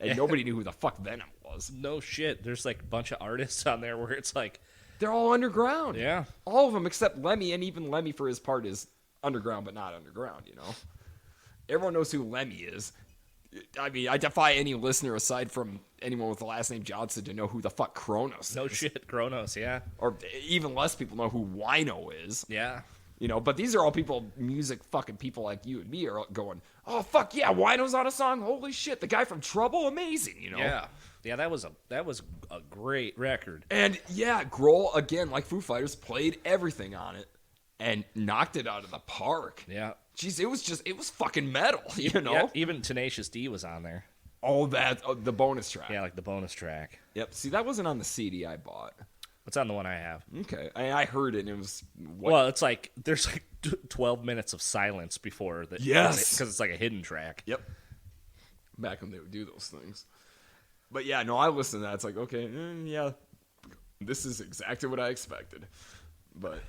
And nobody knew who the fuck Venom was. No shit. There's like a bunch of artists on there where it's like... They're all underground. Yeah. All of them except Lemmy, and even Lemmy for his part is underground but not underground, you know? Everyone knows who Lemmy is. I mean, I defy any listener aside from anyone with the last name Johnson to know who the fuck Kronos is. No shit, Kronos, yeah. Or even less people know who Wino is. Yeah. You know, but these are all people, music fucking people like you and me are going, oh, fuck yeah, Wino's on a song? Holy shit, the guy from Trouble? Amazing, you know? Yeah. Yeah, that was a great record. And yeah, Grohl, again, like Foo Fighters, played everything on it and knocked it out of the park. Yeah. Jeez, it was fucking metal, you know? Yeah, even Tenacious D was on there. Oh, the bonus track. Yeah, like the bonus track. Yep, see, that wasn't on the CD I bought. What's on the one I have? Okay, I heard it, and it was... Well, it's like, there's like 12 minutes of silence before the... Yes! Because it's like a hidden track. Yep. Back when they would do those things. But yeah, no, I listened to that. It's like, okay, yeah, this is exactly what I expected. But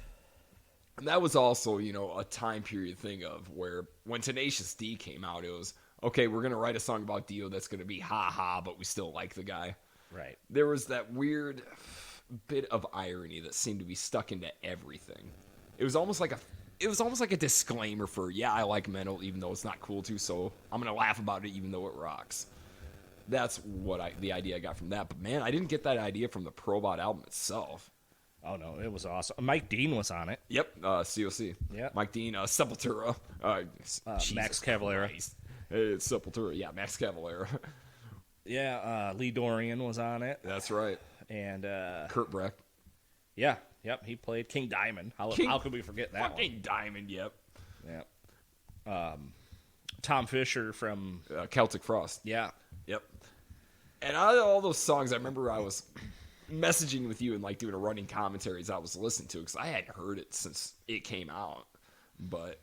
and that was also, you know, a time period thing of where when Tenacious D came out, it was, okay, we're going to write a song about Dio that's going to be ha-ha, but we still like the guy. Right. There was that weird bit of irony that seemed to be stuck into everything. It was almost like a disclaimer for, yeah, I like metal even though it's not cool to, so I'm gonna laugh about it even though it rocks. That's the idea I got from that. But man, I didn't get that idea from the Probot album itself. Oh no, it was awesome. Mike Dean was on it. Yep, COC. Yeah, Mike Dean, Sepultura, Max Cavalera. It's Sepultura. Yeah, Max Cavalera. Yeah, Lee Dorian was on it. That's right. And Kurt Breck. Yeah, yep, he played King Diamond. How could we forget that one? King Diamond, yep. Yeah. Tom Fisher from Celtic Frost. Yeah. Yep. And out of all those songs, I remember I was messaging with you and like doing a running commentary as I was listening to it because I hadn't heard it since it came out. But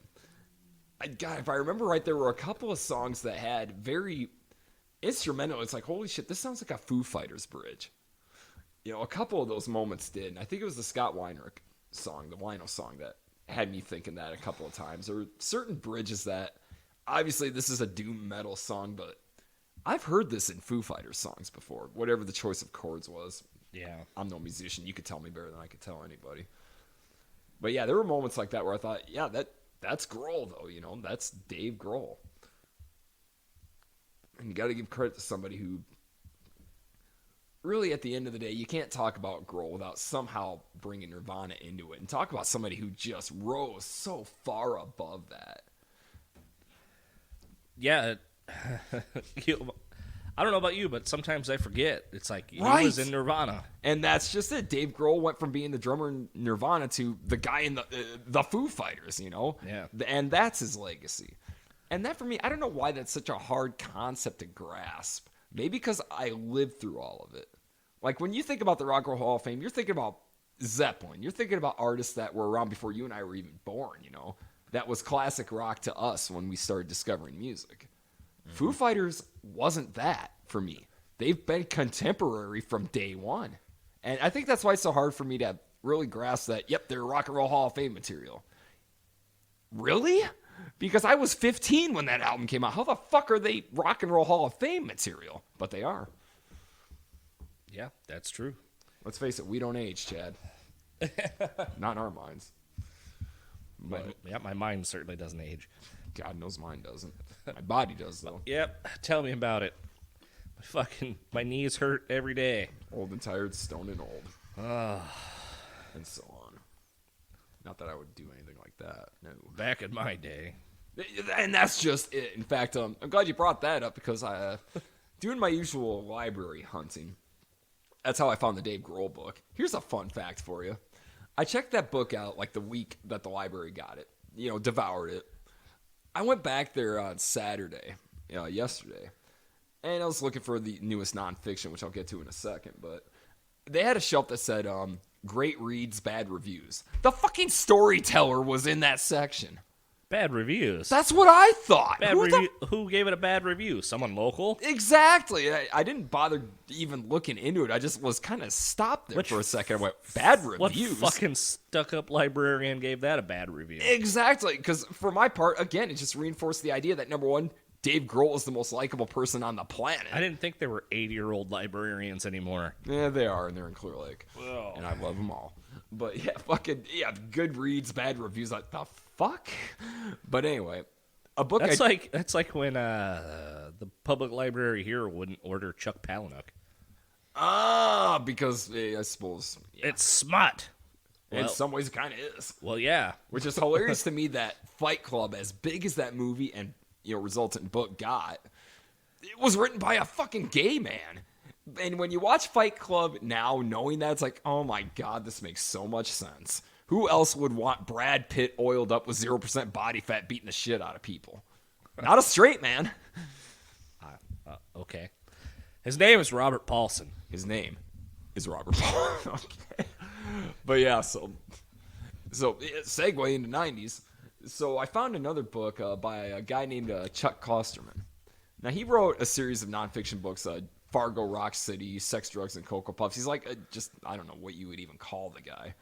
God, if I remember right, there were a couple of songs that had very instrumental. It's like, holy shit, this sounds like a Foo Fighters bridge. You know, a couple of those moments did. And I think it was the Scott Weinrich song, the Wino song, that had me thinking that a couple of times. There were certain bridges that, obviously this is a doom metal song, but I've heard this in Foo Fighters songs before, whatever the choice of chords was. Yeah. I'm no musician. You could tell me better than I could tell anybody. But yeah, there were moments like that where I thought, yeah, that's Grohl, though. You know, that's Dave Grohl. And you got to give credit to somebody who, really, at the end of the day, you can't talk about Grohl without somehow bringing Nirvana into it. And talk about somebody who just rose so far above that. Yeah. I don't know about you, but sometimes I forget. It's like he Right. was in Nirvana. And that's just it. Dave Grohl went from being the drummer in Nirvana to the guy in the Foo Fighters, you know? Yeah. And that's his legacy. And that, for me, I don't know why that's such a hard concept to grasp. Maybe because I lived through all of it. Like, when you think about the Rock and Roll Hall of Fame, you're thinking about Zeppelin. You're thinking about artists that were around before you and I were even born, you know? That was classic rock to us when we started discovering music. Foo Fighters wasn't that for me. They've been contemporary from day one. And I think that's why it's so hard for me to really grasp that, yep, they're Rock and Roll Hall of Fame material. Really? Because I was 15 when that album came out. How the fuck are they Rock and Roll Hall of Fame material? But they are. Yeah, that's true. Let's face it, we don't age, Chad. Not in our minds. But My mind certainly doesn't age. God knows mine doesn't. My body does, though. Yep, tell me about it. My knees hurt every day. Old and tired, stoned and old. And so on. Not that I would do anything like that. No. Back in my day. And that's just it. In fact, I'm glad you brought that up because I, doing my usual library hunting, that's how I found the Dave Grohl book. Here's a fun fact for you. I checked that book out like the week that the library got it. You know, devoured it. I went back there on Saturday, yesterday, and I was looking for the newest nonfiction, which I'll get to in a second, but they had a shelf that said, great reads, bad reviews. The fucking Storyteller was in that section. Bad reviews. That's what I thought. Who gave it a bad review? Someone local? Exactly. I didn't bother even looking into it. I just was kind of stopped there for a second. I went, bad reviews? What fucking stuck-up librarian gave that a bad review? Exactly. Because for my part, again, it just reinforced the idea that, number one, Dave Grohl is the most likable person on the planet. I didn't think there were 80-year-old librarians anymore. Yeah, they are, and they're in Clear Lake. Well. And I love them all. But yeah, good reads, bad reviews. Like, the fuck? But anyway, a book. That's like when the public library here wouldn't order Chuck Palahniuk. Because I suppose it's smut. In some ways, it kind of is. Well, yeah. Which is hilarious to me that Fight Club, as big as that movie and resultant book got, it was written by a fucking gay man. And when you watch Fight Club now, knowing that, it's like, oh my God, this makes so much sense. Who else would want Brad Pitt oiled up with 0% body fat beating the shit out of people? Not a straight man. Okay. His name is Robert Paulson. His name is Robert Paulson. Okay. But yeah, so segue into 90s. So I found another book by a guy named Chuck Klosterman. Now, he wrote a series of nonfiction books, Fargo, Rock City, Sex, Drugs, and Cocoa Puffs. He's like, I don't know what you would even call the guy.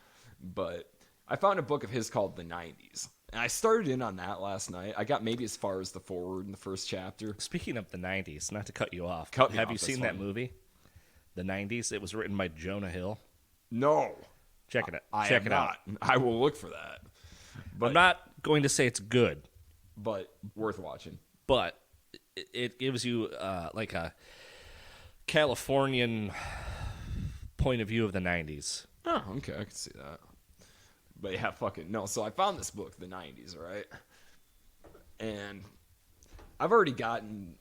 But I found a book of his called The 90s. And I started in on that last night. I got maybe as far as the foreword in the first chapter. Speaking of the 90s, not to cut you off, have you seen that movie? The 90s? It was written by Jonah Hill. No. Check it out. I have not. I will look for that. I'm not going to say it's good, but worth watching. but it gives you like a Californian point of view of the 90s. Oh, okay, I can see that. But yeah, fucking no. So I found this book, the 90s, right? And I've already gotten.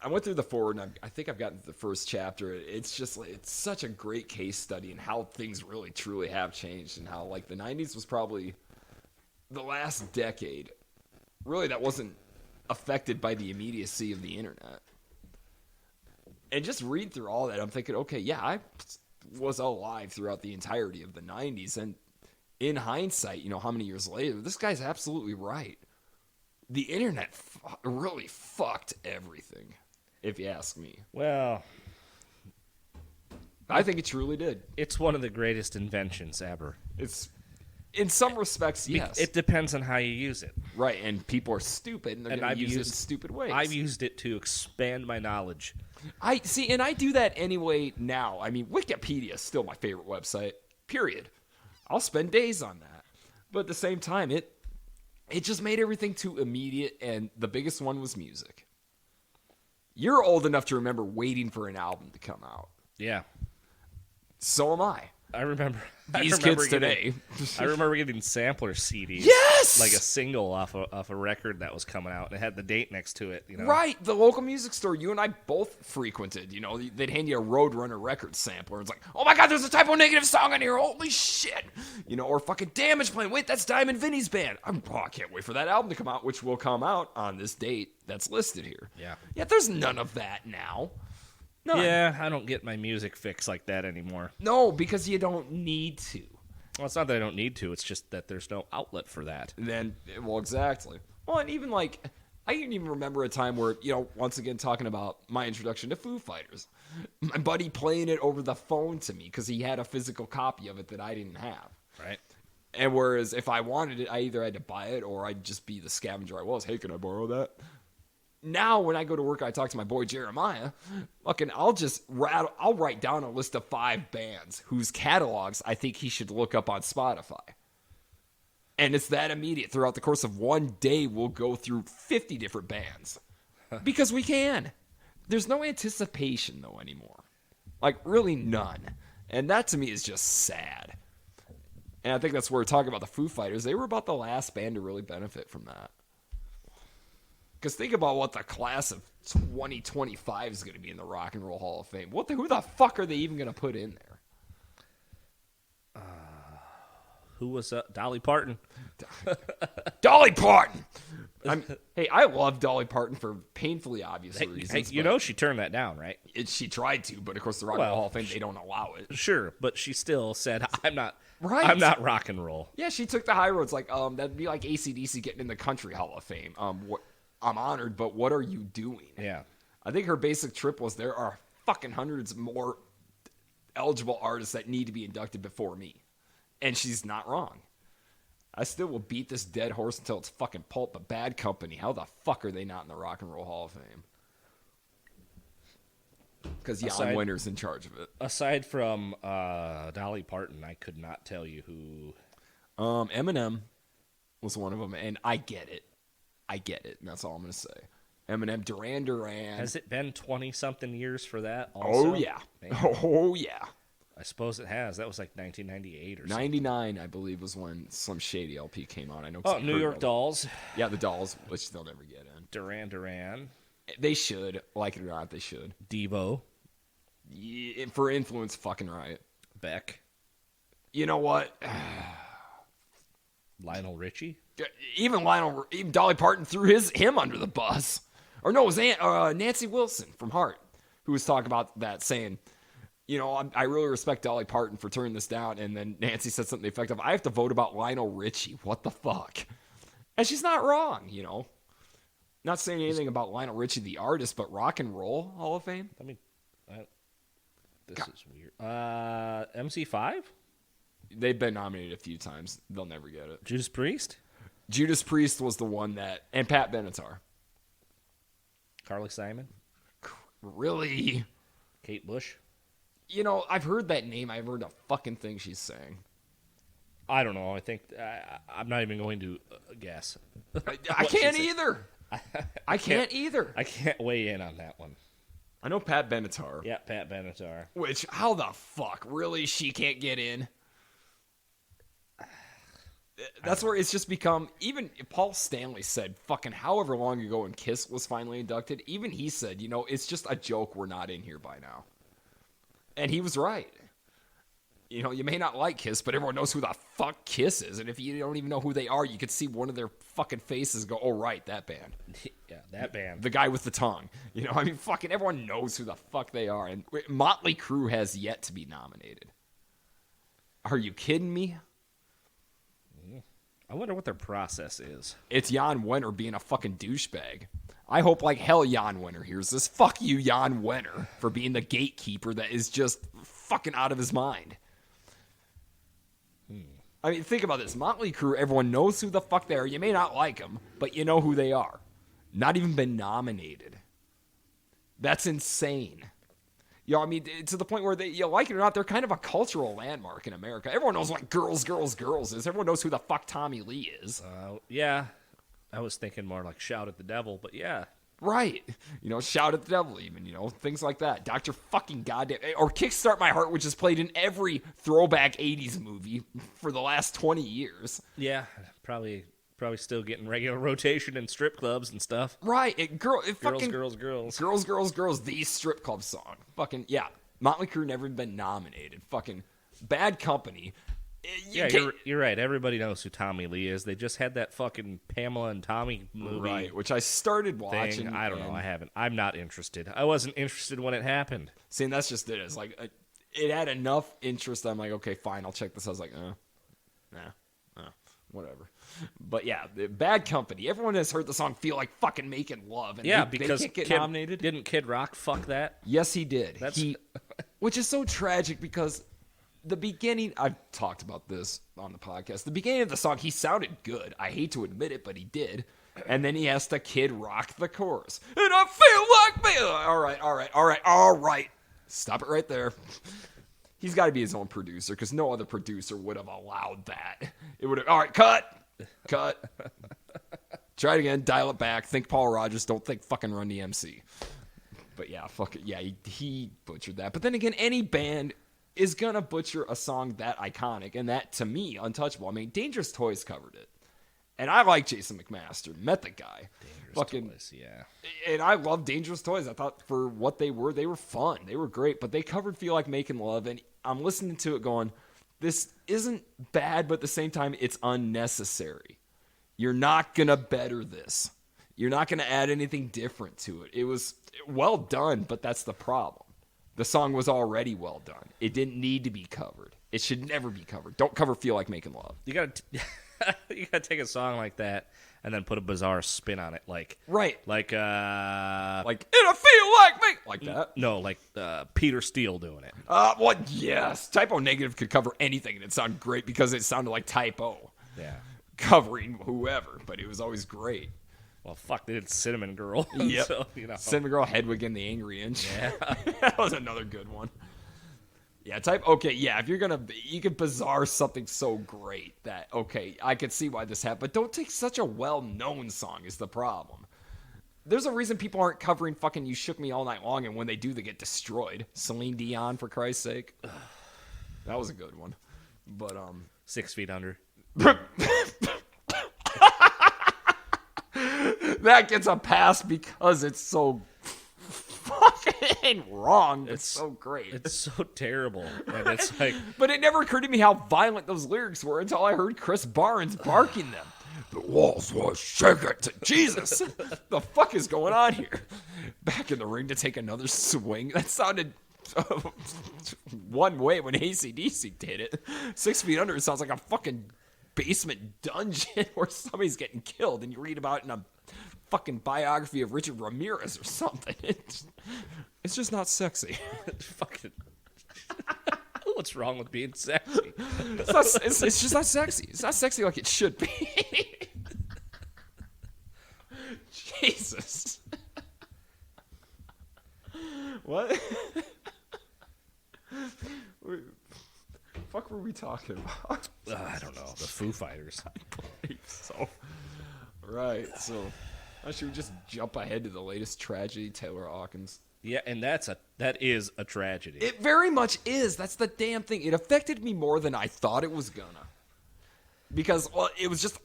I went through the forward, and I think I've gotten to the first chapter. It's just like, it's such a great case study in how things really truly have changed, and how like the 90s was probably the last decade, really, that wasn't affected by the immediacy of the internet. And just read through all that, I'm thinking, okay, yeah, I was alive throughout the entirety of the 90s, and in hindsight, you know, how many years later, this guy's absolutely right. The internet really fucked everything, if you ask me. Well, I think it truly did. it's one of the greatest inventions ever. It's, in some respects, yes. It depends on how you use it. Right, and people are stupid, and they're going to use it in stupid ways. I've used it to expand my knowledge. I see, and I do that anyway now. I mean, Wikipedia is still my favorite website, period. I'll spend days on that. But at the same time, it just made everything too immediate, and the biggest one was music. You're old enough to remember waiting for an album to come out. Yeah. So am I. I remember These kids today. I remember getting sampler CDs. Yes! Like a single off a record that was coming out, and it had the date next to it. You know? Right, the local music store you and I both frequented. You know, they'd hand you a Roadrunner record sampler. It's like, oh my god, there's a Typo Negative song on here. Holy shit! You know, or fucking Damage playing. Wait, that's Diamond Vinny's band. I can't wait for that album to come out, which will come out on this date that's listed here. Yeah. Yeah, there's none of that now. None. Yeah, I don't get my music fix like that anymore. No, because you don't need to. Well, it's not that I don't need to. It's just that there's no outlet for that. Then, well, exactly. Well, and even like, I can even remember a time where, you know, once again, talking about my introduction to Foo Fighters, my buddy playing it over the phone to me because he had a physical copy of it that I didn't have. Right. And whereas if I wanted it, I either had to buy it or I'd just be the scavenger I was. Hey, can I borrow that? Now, when I go to work, I talk to my boy Jeremiah. Fucking, I'll write down a list of 5 bands whose catalogs I think he should look up on Spotify. And it's that immediate. Throughout the course of one day, we'll go through 50 different bands. Because we can. There's no anticipation, though, anymore. Like, really none. And that, to me, is just sad. And I think that's where we're talking about the Foo Fighters. They were about the last band to really benefit from that. Because think about what the class of 2025 is going to be in the Rock and Roll Hall of Fame. Who the fuck are they even going to put in there? Who was Dolly Parton? Dolly Parton! Hey, I love Dolly Parton for painfully obvious reasons. Hey, you know she turned that down, right? She tried to, but of course the Rock and Roll Hall of Fame, they don't allow it. Sure, but she still said, I'm not rock and roll. Yeah, she took the high roads. Like, that'd be like AC/DC getting in the Country Hall of Fame. I'm honored, but what are you doing? Yeah. I think her basic trip was there are fucking hundreds more eligible artists that need to be inducted before me. And she's not wrong. I still will beat this dead horse until it's fucking pulp, but Bad Company, how the fuck are they not in the Rock and Roll Hall of Fame? Because Jan Winter's in charge of it. Aside from Dolly Parton, I could not tell you who. Eminem was one of them, and I get it. And that's all I'm going to say. Eminem, Duran. Has it been 20-something years for that also? Oh, yeah. Man. Oh, yeah. I suppose it has. That was like 1998 or something. 99, I believe, was when Slim Shady LP came out. I know. Oh, New York Dolls. Yeah, the Dolls, which they'll never get in. Duran. They should. Like it or not, they should. Devo. Yeah, for influence, fucking right. Beck. You know what? Lionel Richie. Even Dolly Parton threw him under the bus. Or no, it was Nancy Wilson from Heart who was talking about that, saying, you know, I really respect Dolly Parton for turning this down. And then Nancy said something effective. I have to vote about Lionel Richie. What the fuck? And she's not wrong, you know. Not saying anything about Lionel Richie, the artist, but Rock and Roll Hall of Fame. I mean, this is weird. MC5? They've been nominated a few times. They'll never get it. Judas Priest? Judas Priest was the one that... And Pat Benatar. Carly Simon? Really? Kate Bush? You know, I've heard that name. I've heard a fucking thing she's saying. I don't know. I think I'm not even going to guess. I can't either. I can't either. I can't weigh in on that one. I know Pat Benatar. Yeah, Pat Benatar. Which, how the fuck? Really? She can't get in? That's where it's just become, even Paul Stanley said fucking however long ago when Kiss was finally inducted, even he said, it's just a joke we're not in here by now. And he was right. You may not like Kiss, but everyone knows who the fuck Kiss is. And if you don't even know who they are, you could see one of their fucking faces go, oh, right, that band. Yeah, that band. The guy with the tongue. Fucking everyone knows who the fuck they are. And Motley Crue has yet to be nominated. Are you kidding me? I wonder what their process is. It's Jan Wenner being a fucking douchebag. I hope like hell Jan Wenner hears this. Fuck you, Jan Wenner, for being the gatekeeper that is just fucking out of his mind. I mean, think about this. Motley Crue, everyone knows who the fuck they are. You may not like them, but you know who they are. Not even been nominated. That's insane. To the point where you like it or not, they're kind of a cultural landmark in America. Everyone knows what Girls, Girls, Girls is. Everyone knows who the fuck Tommy Lee is. Yeah. I was thinking more like Shout at the Devil, but yeah. Right. Shout at the Devil even, things like that. Dr. fucking goddamn... Or Kickstart My Heart, which is played in every throwback 80s movie for the last 20 years. Yeah, probably still getting regular rotation in strip clubs and stuff. Right. Girls, the strip club song. Fucking, yeah. Motley Crue never been nominated. Fucking Bad Company. You're right. Everybody knows who Tommy Lee is. They just had that fucking Pamela and Tommy movie. Right, which I started watching. I don't know. I haven't. I'm not interested. I wasn't interested when it happened. See, and that's just it. It's like, it had enough interest. I'm like, okay, fine, I'll check this. I was like, whatever. But yeah, Bad Company. Everyone has heard the song "Feel Like Fucking Making Love," and because they can't get nominated. Didn't Kid Rock fuck that? Yes, he did. Which is so tragic because the beginning. I've talked about this on the podcast. The beginning of the song, he sounded good. I hate to admit it, but he did. And then he has to Kid Rock the chorus, and I feel like me. All right. Stop it right there. He's got to be his own producer because no other producer would have allowed that. It would have. All right, cut. Try it again. Dial it back. Think Paul Rogers. Don't think fucking Run DMC. But yeah, fuck it. Yeah, he butchered that. But then again, any band is gonna butcher a song that iconic, and that to me, untouchable. I mean, Dangerous Toys covered it, and I like Jason McMaster. Met the guy. Toys, yeah. And I love Dangerous Toys. I thought for what they were fun. They were great. But they covered "Feel Like Making Love," and I'm listening to it going, this isn't bad, but at the same time, it's unnecessary. You're not going to better this. You're not going to add anything different to it. It was well done, but that's the problem. The song was already well done. It didn't need to be covered. It should never be covered. Don't cover "Feel Like Making Love." You gotta take a song like that and then put a bizarre spin on it, like it'll feel like me, like that. No, like Peter Steele doing it. What? Yes, Typo Negative could cover anything, and it sounded great because it sounded like Typo. Yeah, covering whoever, but it was always great. Well, fuck, they did Cinnamon Girl. Yep. So, Cinnamon Girl, Hedwig and the Angry Inch. Yeah. That was another good one. Yeah, if you're going to, you could bizarre something so great that, okay, I could see why this happened, but don't take such a well-known song is the problem. There's a reason people aren't covering fucking "You Shook Me All Night Long," and when they do, they get destroyed. Celine Dion, for Christ's sake. That was a good one. But, 6 Feet Under. That gets a pass because it's so fucking wrong. It's so great. It's so terrible. And it's like, but it never occurred to me how violent those lyrics were until I heard Chris Barnes barking them. The walls were shaking. Jesus, the fuck is going on here? Back in the ring to take another swing. That sounded one way when AC/DC did it. 6 Feet Under sounds like a fucking basement dungeon where somebody's getting killed, and you read about it in a fucking biography of Richard Ramirez or something. It's just not sexy. Fucking. What's wrong with being sexy? It's just not sexy. It's not sexy like it should be. Jesus. What? Fuck were we talking about? I don't know, the Foo Fighters. So, right. So, should we just jump ahead to the latest tragedy, Taylor Hawkins? Yeah, and that is a tragedy. It very much is. That's the damn thing. It affected me more than I thought it was gonna. Because, well, it was just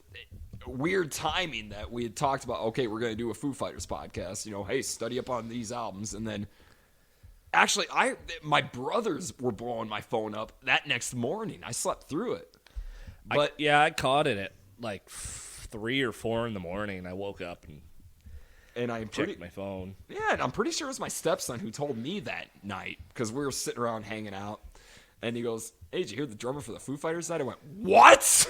weird timing that we had talked about, okay, we're going to do a Foo Fighters podcast. You know, hey, study up on these albums. And then, actually, my brothers were blowing my phone up that next morning. I slept through it. But I caught it at like 3 or 4 in the morning. I woke up and I checked my phone. Yeah, and I'm pretty sure it was my stepson who told me that night because we were sitting around hanging out. And he goes, hey, did you hear the drummer for the Foo Fighters died? I went, what?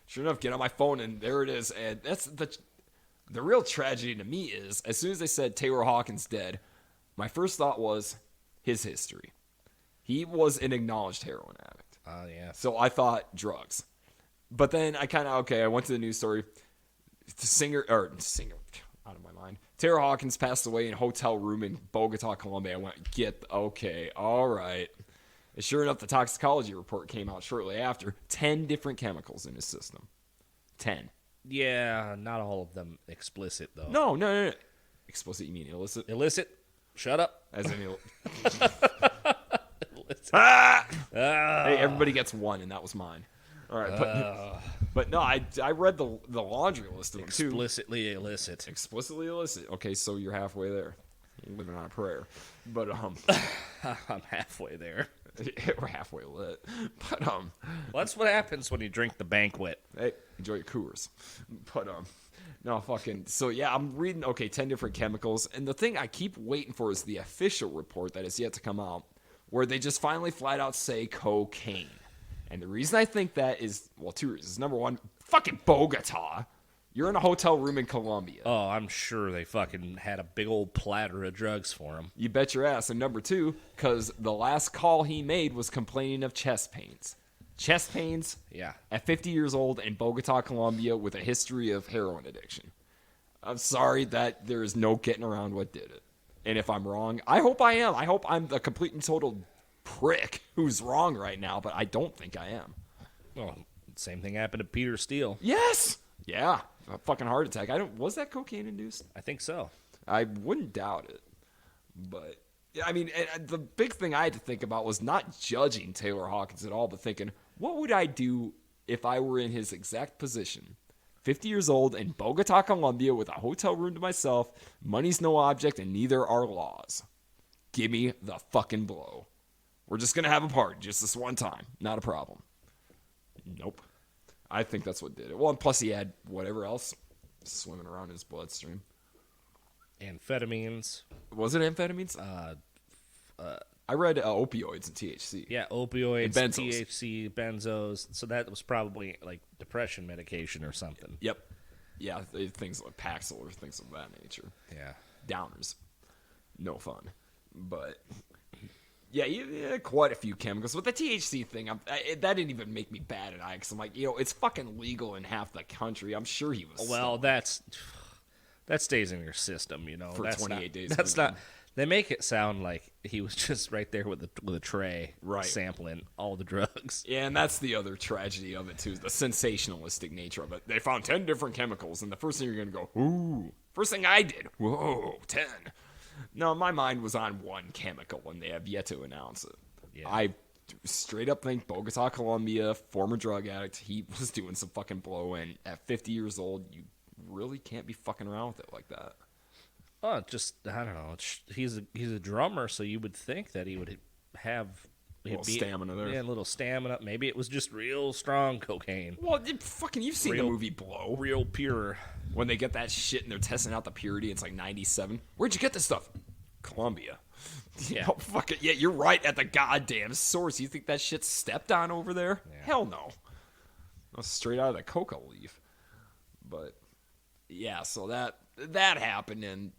Sure enough, get on my phone, and there it is. And that's the real tragedy to me is, as soon as they said Taylor Hawkins dead, my first thought was his history. He was an acknowledged heroin addict. Oh, yeah. So I thought drugs. But then I went to the news story. The singer, out of my mind. Taylor Hawkins passed away in a hotel room in Bogota, Colombia. I went, okay, all right. And sure enough, the toxicology report came out shortly after. 10 different chemicals in his system. 10. Yeah, not all of them explicit, though. No. Explicit, you mean illicit? Illicit? Shut up. As in Illicit. Hey, everybody gets one, and that was mine. All right, but no, I read the laundry list of them, too. Explicitly illicit. Explicitly illicit. Okay, so you're halfway there. You're living on a prayer. But, I'm halfway there. We're halfway lit. But, well, that's what happens when you drink the banquet. Hey, enjoy your Coors. But, no, fucking, so yeah, I'm reading, 10 different chemicals, and the thing I keep waiting for is the official report that is yet to come out, where they just finally flat out say cocaine. And the reason I think that is, well, 2 reasons. Number one, fucking Bogota. You're in a hotel room in Colombia. Oh, I'm sure they fucking had a big old platter of drugs for him. You bet your ass. And number two, because the last call he made was complaining of chest pains. Chest pains? Yeah. At 50 years old in Bogota, Colombia, with a history of heroin addiction. I'm sorry that there is no getting around what did it. And if I'm wrong, I hope I am. I hope I'm the complete and total prick who's wrong right now, but I don't think I am. Well, same thing happened to Peter Steele. Yes! Yeah. A fucking heart attack. Was that cocaine induced? I think so. I wouldn't doubt it. But, yeah, I mean, the big thing I had to think about was not judging Taylor Hawkins at all, but thinking, what would I do if I were in his exact position? 50 years old in Bogota, Colombia, with a hotel room to myself, money's no object, and neither are laws. Give me the fucking blow. We're just going to have a party just this one time. Not a problem. Nope. I think that's what did it. Well, and plus he had whatever else swimming around his bloodstream. Amphetamines. Was it amphetamines? I read opioids and THC. Yeah, opioids, and benzos. THC, benzos. So that was probably like depression medication or something. Yep. Yeah, things like Paxil or things of that nature. Yeah. Downers. No fun. But... yeah, quite a few chemicals. With the THC thing, that didn't even make me bad at eye, because I'm like, it's fucking legal in half the country. I'm sure he was. Well, that stays in your system, For that's 28 days. That's not. They make it sound like he was just right there with a tray, right, sampling all the drugs. Yeah, and that's the other tragedy of it too, the sensationalistic nature of it. They found 10 different chemicals, and the first thing you're gonna go, ooh. First thing I did, whoa, 10. No, my mind was on one chemical, and they have yet to announce it. Yeah. I straight up think Bogota, Colombia, former drug addict, he was doing some fucking blow, and at 50 years old, you really can't be fucking around with it like that. Oh, just, I don't know. He's a drummer, so you would think that he would have a little stamina there. Yeah, a little stamina. Maybe it was just real strong cocaine. Well, you've seen the movie Blow. Real pure. When they get that shit and they're testing out the purity, it's like 97. Where'd you get this stuff? Colombia. Yeah. Oh, fuck it. Yeah, you're right at the goddamn source. You think that shit's stepped on over there? Yeah. Hell no. That's straight out of the coca leaf. But, yeah, so that happened, and,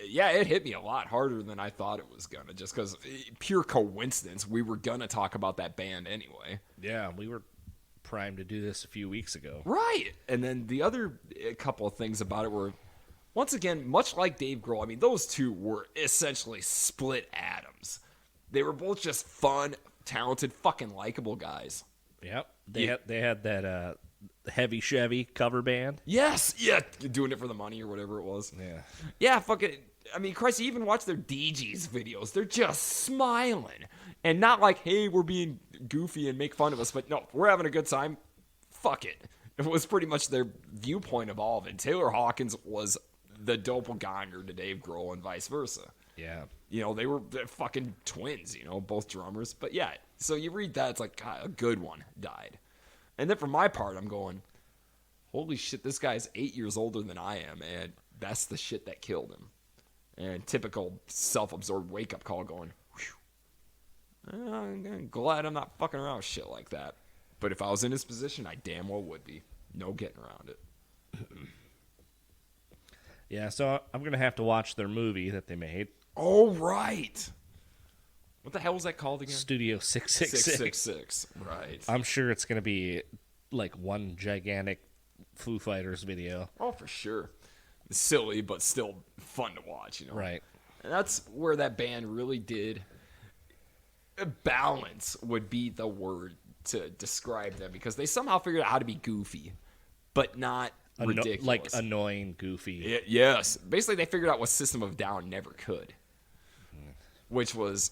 yeah, it hit me a lot harder than I thought it was gonna, just because, pure coincidence, we were gonna talk about that band anyway. Yeah, we were primed to do this a few weeks ago. Right. And then the other couple of things about it were, once again, much like Dave Grohl, I mean, those two were essentially split atoms. They were both just fun, talented, fucking likable guys. Yep. They had that Heavy Chevy cover band. Yes, yeah, doing it for the money or whatever it was. Yeah, fucking. I mean, Christ, you even watch their DGs videos. They're just smiling. And not like, hey, we're being goofy and make fun of us, but no, we're having a good time. Fuck it. It was pretty much their viewpoint of all of it. Taylor Hawkins was the doppelganger to Dave Grohl and vice versa. Yeah. They're fucking twins, both drummers. But yeah, so you read that, it's like, God, a good one died. And then for my part, I'm going, holy shit, this guy's 8 years older than I am, and that's the shit that killed him. And typical self-absorbed wake-up call going, whew, I'm glad I'm not fucking around with shit like that. But if I was in his position, I damn well would be. No getting around it. Yeah, so I'm going to have to watch their movie that they made. Oh, right. What the hell was that called again? Studio 666. 666, right. I'm sure it's going to be like one gigantic Foo Fighters video. Oh, for sure. Silly, but still fun to watch, Right. And that's where that band really did. Balance would be the word to describe them, because they somehow figured out how to be goofy, but not ridiculous. Like annoying, goofy. Yes. Basically, they figured out what System of a Down never could, which was,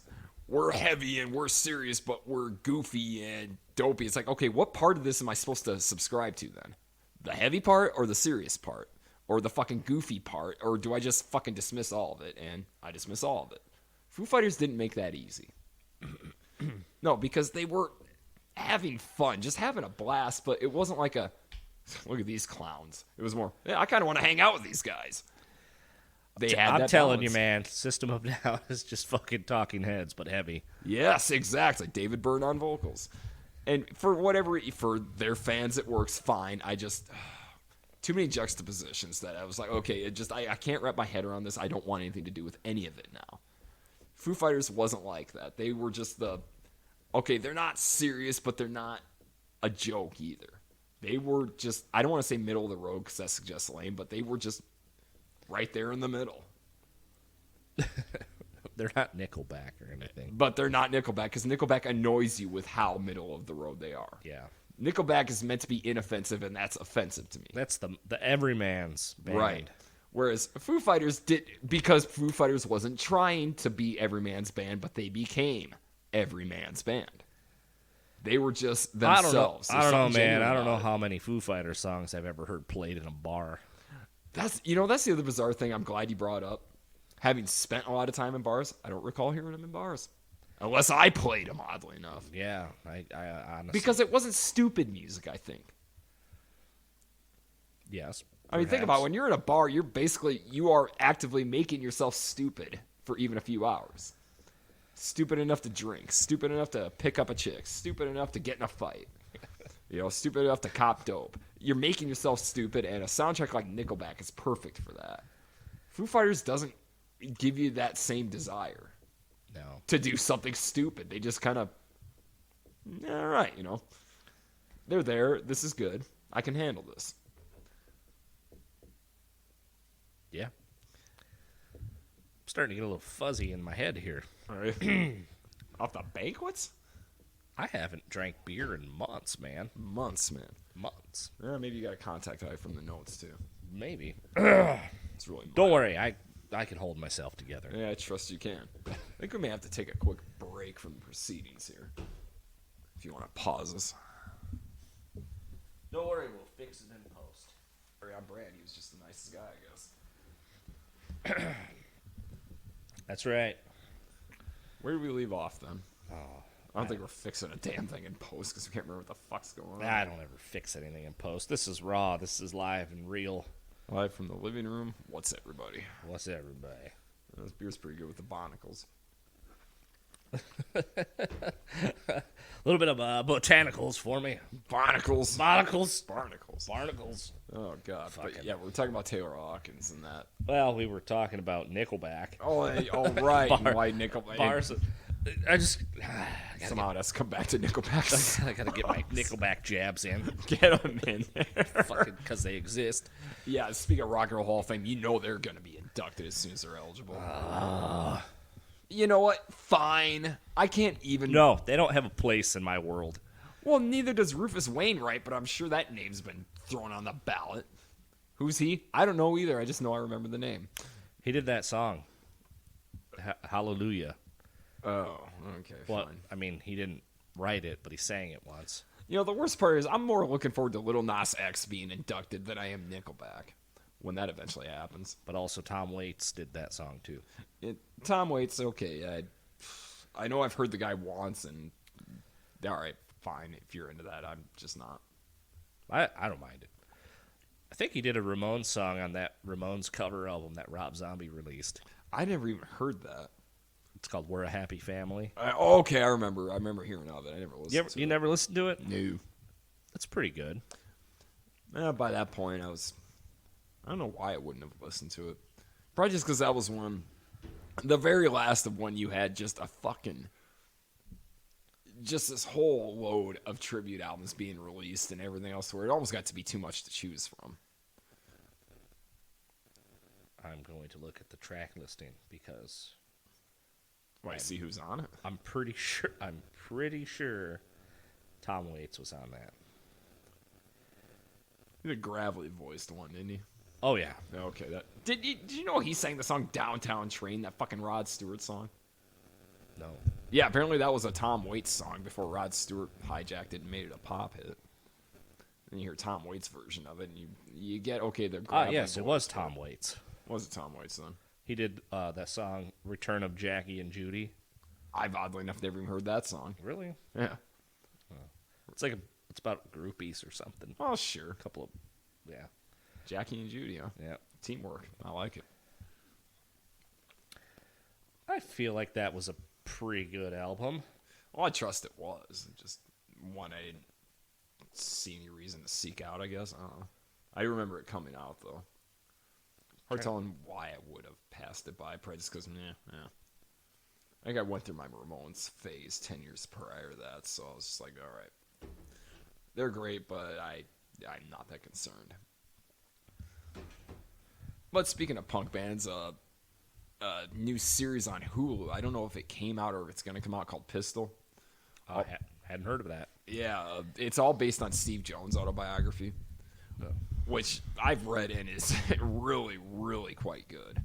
we're heavy and we're serious, but we're goofy and dopey. It's like, okay, what part of this am I supposed to subscribe to then? The heavy part or the serious part? Or the fucking goofy part? Or do I just fucking dismiss all of it? And I dismiss all of it. Foo Fighters didn't make that easy. No, because they were having fun, just having a blast, but it wasn't like a, look at these clowns. It was more, yeah, I kind of want to hang out with these guys. I'm telling you, man, System of a Down is just fucking Talking Heads, but heavy. Yes, exactly. David Byrne on vocals. And for their fans, it works fine. I just, too many juxtapositions that I was like, okay, I can't wrap my head around this. I don't want anything to do with any of it now. Foo Fighters wasn't like that. They were just they're not serious, but they're not a joke either. They were just, I don't want to say middle of the road because that suggests lame, but they were just right there in the middle. They're not Nickelback or anything. But they're not Nickelback, because Nickelback annoys you with how middle of the road they are. Yeah. Nickelback is meant to be inoffensive, and that's offensive to me. That's the everyman's band. Right. Whereas Foo Fighters did, because Foo Fighters wasn't trying to be everyman's band, but they became everyman's band. They were just themselves. I don't know, man. I don't know how many Foo Fighters songs I've ever heard played in a bar. That's the other bizarre thing I'm glad you brought up. Having spent a lot of time in bars, I don't recall hearing them in bars. Unless I played them, oddly enough. Yeah, I honestly... Because it wasn't stupid music, I think. Yes. I mean, think about it. When you're in a bar, you are actively making yourself stupid for even a few hours. Stupid enough to drink. Stupid enough to pick up a chick. Stupid enough to get in a fight. Stupid enough to cop dope. You're making yourself stupid, and a soundtrack like Nickelback is perfect for that. Foo Fighters doesn't give you that same desire. No. To do something stupid. They just kind of, all right, they're there. This is good. I can handle this. Yeah. I'm starting to get a little fuzzy in my head here. All right. Off the banquets? I haven't drank beer in months, man. Months, man. Months. Maybe you got a contact high from the notes, too. Maybe. It's really mild. Don't worry. I can hold myself together. Yeah, I trust you can. I think we may have to take a quick break from the proceedings here. If you want to pause us. Don't worry. We'll fix it in post. Sorry, I'm Brad. He was just the nicest guy, I guess. That's right. Where did we leave off, then? Oh, I don't think we're fixing a damn thing in post because we can't remember what the fuck's going on. I don't ever fix anything in post. This is raw. This is live and real. Live from the living room. What's everybody? What's everybody? This beer's pretty good with the Bonicles. A little bit of botanicals for me. Barnacles. Barnacles. Barnacles. Barnacles. Oh, God. Fucking. But, yeah, we're talking about Taylor Hawkins and that. Well, we were talking about Nickelback. Oh, right. Why Nickelback? Bars. I just... Somehow it has to come back to Nickelback. I gotta get my Nickelback jabs in. Get them in there. Fucking because they exist. Yeah, speaking of Rock and Roll Hall of Fame, they're going to be inducted as soon as they're eligible. You know what? Fine. I can't even... No, they don't have a place in my world. Well, neither does Rufus Wainwright, but I'm sure that name's been thrown on the ballot. Who's he? I don't know either. I just know I remember the name. He did that song, Hallelujah. Oh, okay, Well, fine. I mean, he didn't write it, but he sang it once. You know, the worst part is I'm more looking forward to Lil Nas X being inducted than I am Nickelback when that eventually happens. But also Tom Waits did that song too. Tom Waits, okay. I know I've heard the guy once, and all right, fine. If you're into that, I'm just not. I don't mind it. I think he did a Ramones song on that Ramones cover album that Rob Zombie released. I never even heard that. It's called We're a Happy Family. Okay, I remember hearing of it. I never listened to it. You never listened to it? No. It's pretty good. By that point, I don't know why I wouldn't have listened to it. Probably just because that was the very last of when you had just this whole load of tribute albums being released and everything else, where it almost got to be too much to choose from. I'm going to look at the track listing because I see who's on it. I'm pretty sure Tom Waits was on that. The gravelly voiced one, didn't he? Oh yeah. Okay. Did you know he sang the song "Downtown Train"? That fucking Rod Stewart song. No. Yeah, apparently that was a Tom Waits song before Rod Stewart hijacked it and made it a pop hit. And you hear Tom Waits' version of it, and you get the. Yes, it was Tom Waits. Was it Tom Waits then? He did that song "Return of Jackie and Judy." I've oddly enough never even heard that song. Really? Yeah. It's about groupies or something. Oh sure. A couple of, yeah. Jackie and Judy, huh? Yeah. Teamwork. I like it. I feel like that was a pretty good album. Well, I trust it was. Just one I didn't see any reason to seek out, I guess. I don't know. I remember it coming out, though. Hard telling why I would have passed it by, probably just because, yeah. I think I went through my Ramones phase 10 years prior to that, so I was just like, all right. They're great, but I'm not that concerned. But speaking of punk bands, a new series on Hulu. I don't know if it came out or if it's going to come out, called Pistol. I hadn't heard of that. Yeah, it's all based on Steve Jones' autobiography, which I've read and is really, really quite good.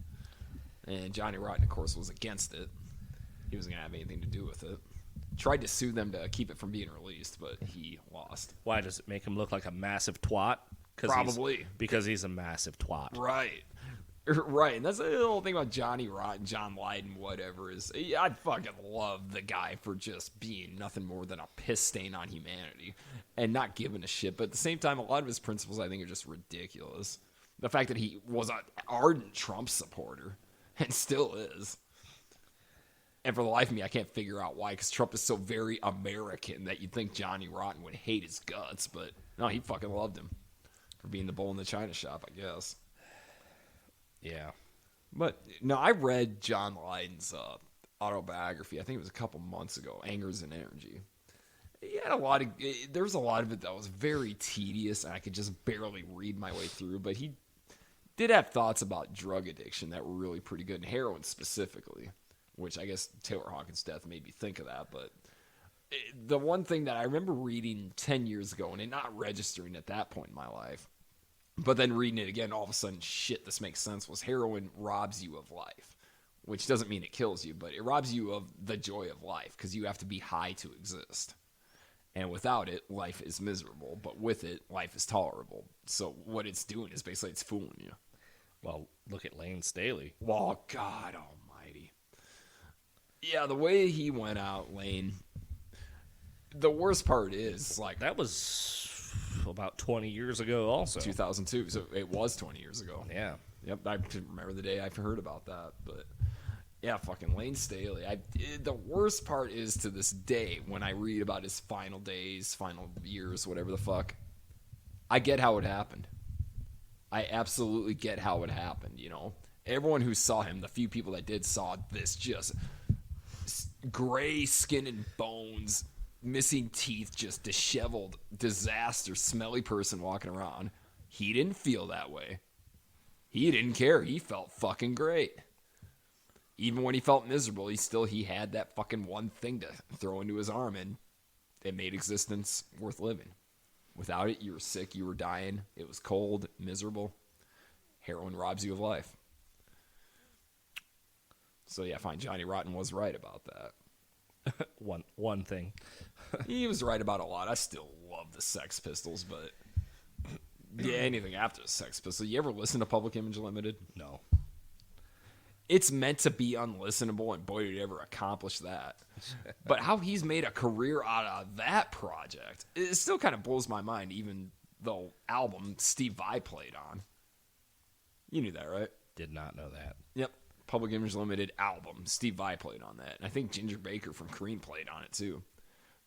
And Johnny Rotten, of course, was against it. He wasn't going to have anything to do with it. Tried to sue them to keep it from being released, but he lost. Why, does it make him look like a massive twat? Probably. Because he's a massive twat. Right. Right, and that's the whole thing about Johnny Rotten, John Lydon, whatever, is I fucking love the guy for just being nothing more than a piss stain on humanity and not giving a shit. But at the same time, a lot of his principles, I think, are just ridiculous. The fact that he was an ardent Trump supporter and still is. And for the life of me, I can't figure out why, because Trump is so very American that you'd think Johnny Rotten would hate his guts. But no, he fucking loved him for being the bull in the china shop, I guess. Yeah. But no, I read John Lydon's autobiography. I think it was a couple months ago, Angers and Energy. He had there was a lot of it that was very tedious, and I could just barely read my way through. But he did have thoughts about drug addiction that were really pretty good, and heroin specifically, which I guess Taylor Hawkins' death made me think of that. But the one thing that I remember reading 10 years ago and it not registering at that point in my life, but then reading it again, all of a sudden, shit, this makes sense, was heroin robs you of life. Which doesn't mean it kills you, but it robs you of the joy of life, because you have to be high to exist. And without it, life is miserable. But with it, life is tolerable. So what it's doing is basically it's fooling you. Well, look at Lane Staley. Well, God almighty. Yeah, the way he went out, Lane, the worst part is, like... That was about 20 years ago also. 2002, so it was 20 years ago. Yeah. Yep, I remember the day I heard about that, but... Yeah, fucking Lane Staley. The worst part is, to this day, when I read about his final days, final years, whatever the fuck, I get how it happened. I absolutely get how it happened, you know? Everyone who saw him, the few people that did, saw this just gray skin and bones, missing teeth, just disheveled, disaster, smelly person walking around. He didn't feel that way. He didn't care. He felt fucking great. Even when he felt miserable, he had that fucking one thing to throw into his arm, and It made existence worth living. Without it, you were sick, you were dying. It was cold, miserable. Heroin robs you of life. So yeah, fine. Johnny Rotten was right about that. One thing. He was right about a lot. I still love the Sex Pistols, but yeah, anything after the Sex Pistols. You ever listen to Public Image Limited? No. It's meant to be unlistenable, and boy, did he ever accomplish that. But how he's made a career out of that project, it still kind of blows my mind, even though album Steve Vai played on. You knew that, right? Did not know that. Yep. Public Image Limited album. Steve Vai played on that. And I think Ginger Baker from Cream played on it, too.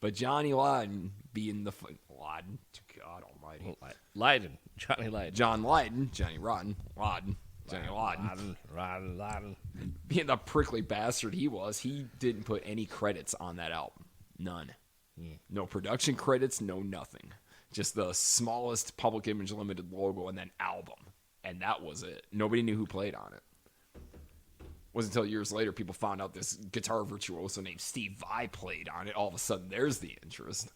But Johnny Lydon being the... Lydon? God almighty. Johnny Lydon. John Lydon. Johnny Rotten. Lydon. Johnny Lydon. Lydon. Being the prickly bastard he was, he didn't put any credits on that album. None. No production credits, no nothing. Just the smallest Public Image Limited logo and then album. And that was it. Nobody knew who played on it. It wasn't until years later people found out this guitar virtuoso named Steve Vai played on it. All of a sudden, there's the interest.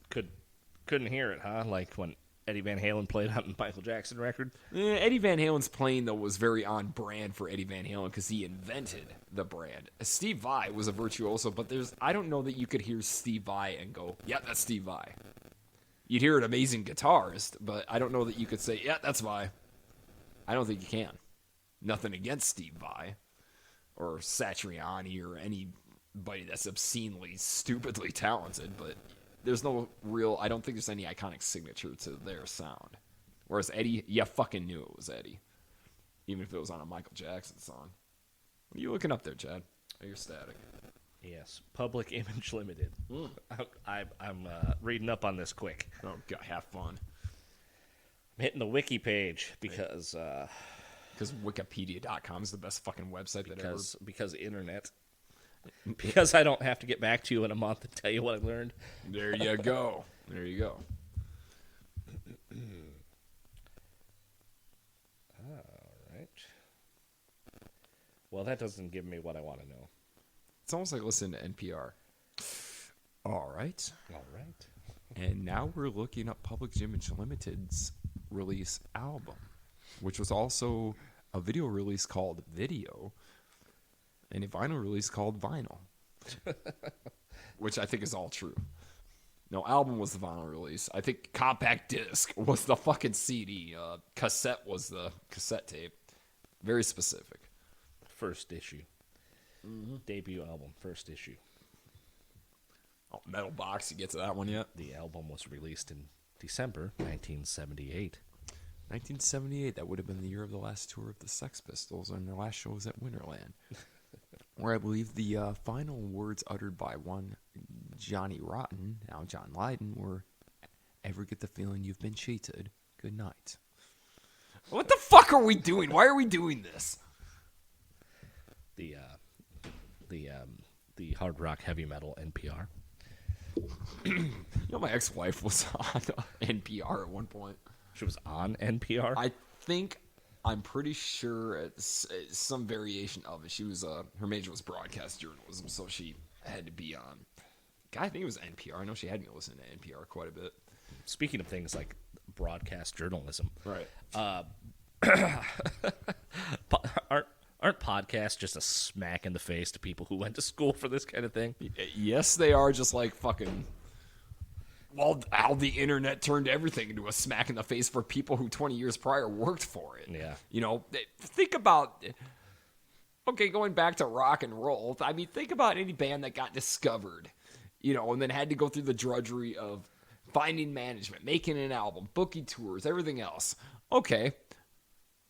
Couldn't hear it, huh? Like when Eddie Van Halen played on the Michael Jackson record? Yeah, Eddie Van Halen's playing, though, was very on brand for Eddie Van Halen because he invented the brand. Steve Vai was a virtuoso, but I don't know that you could hear Steve Vai and go, yeah, that's Steve Vai. You'd hear an amazing guitarist, but I don't know that you could say, yeah, that's Vai. I don't think you can. Nothing against Steve Vai or Satriani or anybody that's obscenely, stupidly talented, but there's no real, I don't think there's any iconic signature to their sound. Whereas Eddie, you fucking knew it was Eddie. Even if it was on a Michael Jackson song. What are you looking up there, Chad? Oh, you're static. Yes, Public Image Limited. I'm reading up on this quick. Oh, God, have fun. I'm hitting the wiki page because Wikipedia.com is the best fucking website that ever... Because internet. Because I don't have to get back to you in a month and tell you what I learned. There you go. There you go. All right. Well, that doesn't give me what I want to know. It's almost like listening to NPR. All right. All right. And now we're looking up Public Image Limited's release album, which was also a video release called Video and a vinyl release called Vinyl, which I think is all true. No, album was the vinyl release. I think compact disc was the fucking CD. Cassette was the cassette tape. Very specific. First issue. Mm-hmm. Debut album, first issue. Oh, Metal Box, you get to that one yet? The album was released in December 1978. 1978, that would have been the year of the last tour of the Sex Pistols, and their last show was at Winterland, where I believe the final words uttered by one Johnny Rotten, now John Lydon, were, "Ever get the feeling you've been cheated? Good night." What the fuck are we doing? Why are we doing this? The hard rock heavy metal NPR. You know, my ex-wife was on NPR at one point. She was on NPR? I'm pretty sure it's some variation of it. She was her major was broadcast journalism, so she had to be on. God, I think it was NPR. I know she had me listen to NPR quite a bit. Speaking of things like broadcast journalism, right? Aren't podcasts just a smack in the face to people who went to school for this kind of thing? Yes, they are. Just like fucking. Well, how the internet turned everything into a smack in the face for people who 20 years prior worked for it. Yeah. You know, think about, okay, going back to rock and roll, I mean, think about any band that got discovered, you know, and then had to go through the drudgery of finding management, making an album, booking tours, everything else. Okay.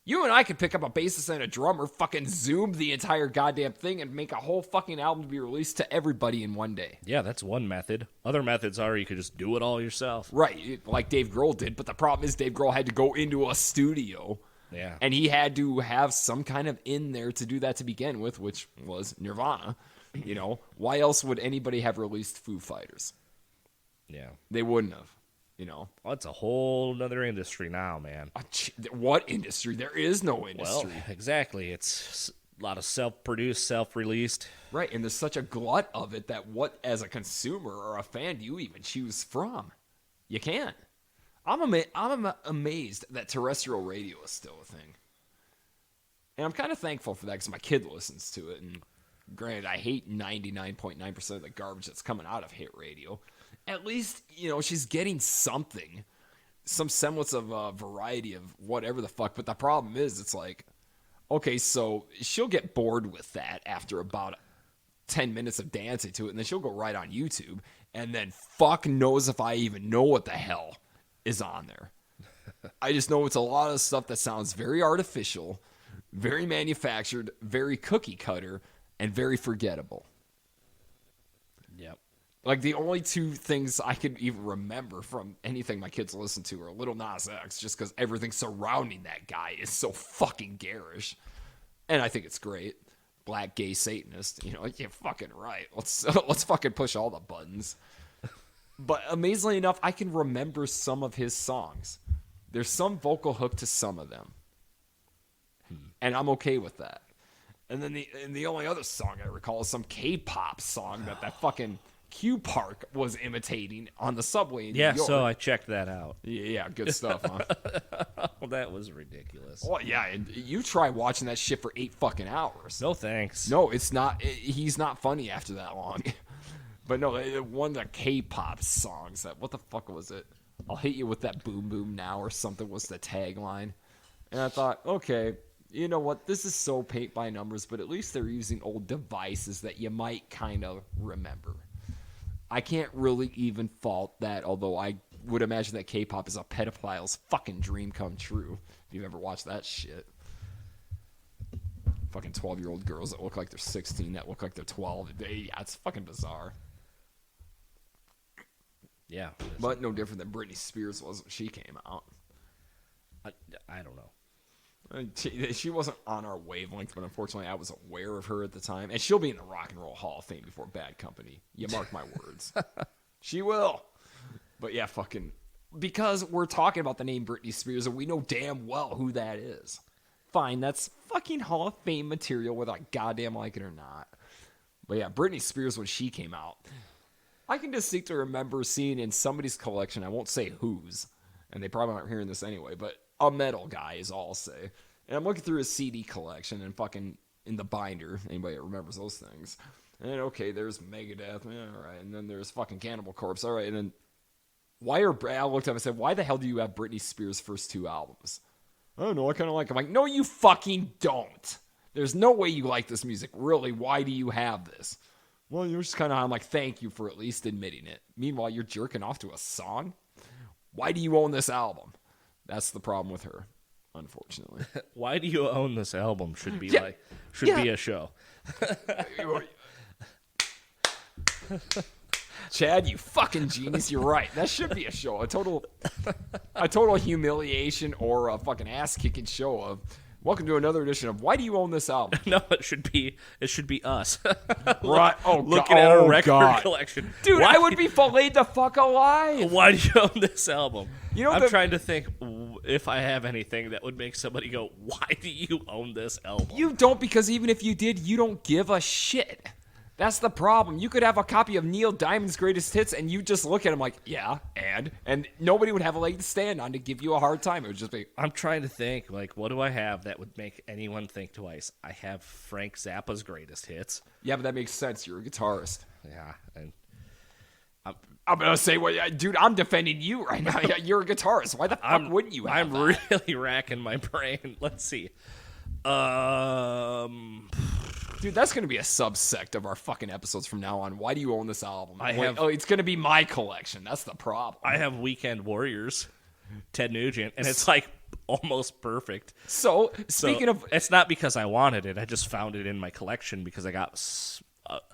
You and I could pick up a bassist and a drummer, fucking zoom the entire goddamn thing, and make a whole fucking album to be released to everybody in one day. Yeah, that's one method. Other methods are you could just do it all yourself. Right, like Dave Grohl did, but the problem is Dave Grohl had to go into a studio. Yeah. And he had to have some kind of in there to do that to begin with, which was Nirvana. You know, why else would anybody have released Foo Fighters? Yeah. They wouldn't have. You know, well, it's a whole other industry now, man. What industry? There is no industry. Well, exactly. It's lot of self-produced, self-released. Right, and there's such a glut of it that what, as a consumer or a fan, do you even choose from? You can't. I'm amazed that terrestrial radio is still a thing. And I'm kind of thankful for that because my kid listens to it. And granted, I hate 99.9% of the garbage that's coming out of hit radio. At least, she's getting something. Some semblance of a variety of whatever the fuck. But the problem is, it's like, okay, so she'll get bored with that after about 10 minutes of dancing to it. And then she'll go right on YouTube. And then fuck knows if I even know what the hell is on there. I just know it's a lot of stuff that sounds very artificial, very manufactured, very cookie cutter, and very forgettable. Yep. Like, the only two things I could even remember from anything my kids listen to are Lil Nas X, just because everything surrounding that guy is so fucking garish. And I think it's great. Black gay Satanist. You're fucking right. Let's fucking push all the buttons. But amazingly enough, I can remember some of his songs. There's some vocal hook to some of them. And I'm okay with that. And then the only other song I recall is some K-pop song that fucking Q Park was imitating on the subway in New York. So I checked that out. Yeah, good stuff, huh? Well, that was ridiculous. Well, yeah, and you try watching that shit for 8 fucking hours. No thanks. No, it's not. He's not funny after that long. But no, one of the K-pop songs what the fuck was it? I'll hit you with that boom boom now or something was the tagline. And I thought, okay, you know what? This is so paint by numbers, but at least they're using old devices that you might kind of remember. I can't really even fault that, although I would imagine that K-pop is a pedophile's fucking dream come true. If you've ever watched that shit. Fucking 12-year-old girls that look like they're 16, that look like they're 12. Yeah, it's fucking bizarre. Yeah. But no different than Britney Spears was when she came out. I don't know. She wasn't on our wavelength, but unfortunately I was aware of her at the time. And she'll be in the Rock and Roll Hall of Fame before Bad Company. You mark my words. She will. But yeah, fucking... Because we're talking about the name Britney Spears and we know damn well who that is. Fine, that's fucking Hall of Fame material whether I goddamn like it or not. But yeah, Britney Spears when she came out... I can distinctly remember seeing in somebody's collection, I won't say whose, and they probably aren't hearing this anyway, but a metal guy is all I'll say. And I'm looking through his CD collection and fucking in the binder, anybody that remembers those things. And okay, there's Megadeth, all right, and then there's fucking Cannibal Corpse, all right, and then I looked up and said, why the hell do you have Britney Spears' first 2 albums? I don't know, I kind of like them. I'm like, no, you fucking don't. There's no way you like this music. Really, why do you have this? Well, you're just kind of, I'm like, thank you for at least admitting it. Meanwhile, you're jerking off to a song? Why do you own this album? That's the problem with her, unfortunately. Why do you own this album? Should be be a show. Chad, you fucking genius. You're right. That should be a show. A total humiliation or a fucking ass kicking show of welcome to another edition of Why Do You Own This Album? No, it should be us. Right. Looking at our record collection. Dude, I would be filleted the fuck alive. Why do you own this album? I'm I'm trying to think if I have anything that would make somebody go, why do you own this album? You don't, because even if you did, you don't give a shit. That's the problem. You could have a copy of Neil Diamond's Greatest Hits, and you just look at him like, yeah, and nobody would have a leg to stand on to give you a hard time. It would just be... I'm trying to think, like, what do I have that would make anyone think twice? I have Frank Zappa's Greatest Hits. Yeah, but that makes sense. You're a guitarist. Yeah, and... I'm going to say, well, dude, I'm defending you right now. You're a guitarist. Why the fuck wouldn't you have I'm really racking my brain. Let's see. Dude, that's going to be a subsect of our fucking episodes from now on. Why do you own this album? It's going to be my collection. That's the problem. I have Weekend Warriors, Ted Nugent, and it's like almost perfect. So speaking of... It's not because I wanted it. I just found it in my collection because I got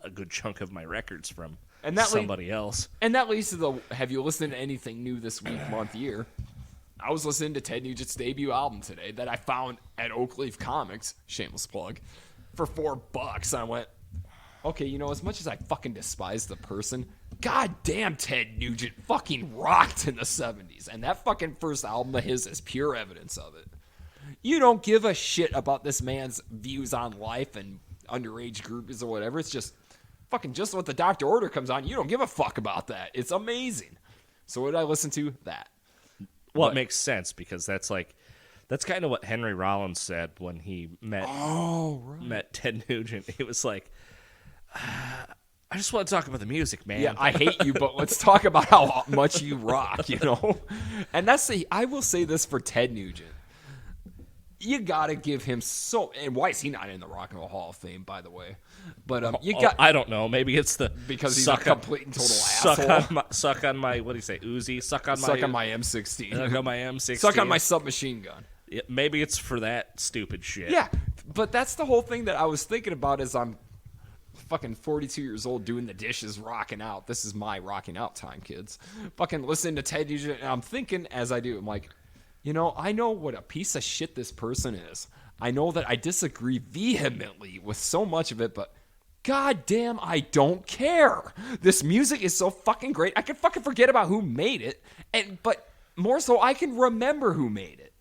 a good chunk of my records from somebody else. And that leads to the... Have you listened to anything new this week, month, year? I was listening to Ted Nugent's debut album today that I found at Oakleaf Comics, shameless plug, for $4. I went, okay, as much as I fucking despise the person, goddamn Ted Nugent fucking rocked in the 70s. And that fucking first album of his is pure evidence of it. You don't give a shit about this man's views on life and underage groupies or whatever. It's just fucking just what the doctor order comes on. You don't give a fuck about that. It's amazing. So what did I listen to? That. Well, it makes sense because that's kind of what Henry Rollins said when he met Ted Nugent. He was like, I just want to talk about the music, man. Yeah, I hate you, but let's talk about how much you rock, you know? And I will say this for Ted Nugent. You got to give him and why is he not in the Rock and Roll Hall of Fame, by the way? But I don't know. Maybe it's because he's a complete and total asshole. Suck on my, what do you say, Uzi? Suck on my M16. Suck on my M16. Suck on my submachine gun. Yeah, maybe it's for that stupid shit. Yeah, but that's the whole thing that I was thinking about as I'm fucking 42 years old doing the dishes, rocking out. This is my rocking out time, kids. Fucking listening to Ted Nugent, and I'm thinking as I do, I'm like, you know, I know what a piece of shit this person is. I know that I disagree vehemently with so much of it, but goddamn, I don't care. This music is so fucking great. I can fucking forget about who made it, but more so, I can remember who made it.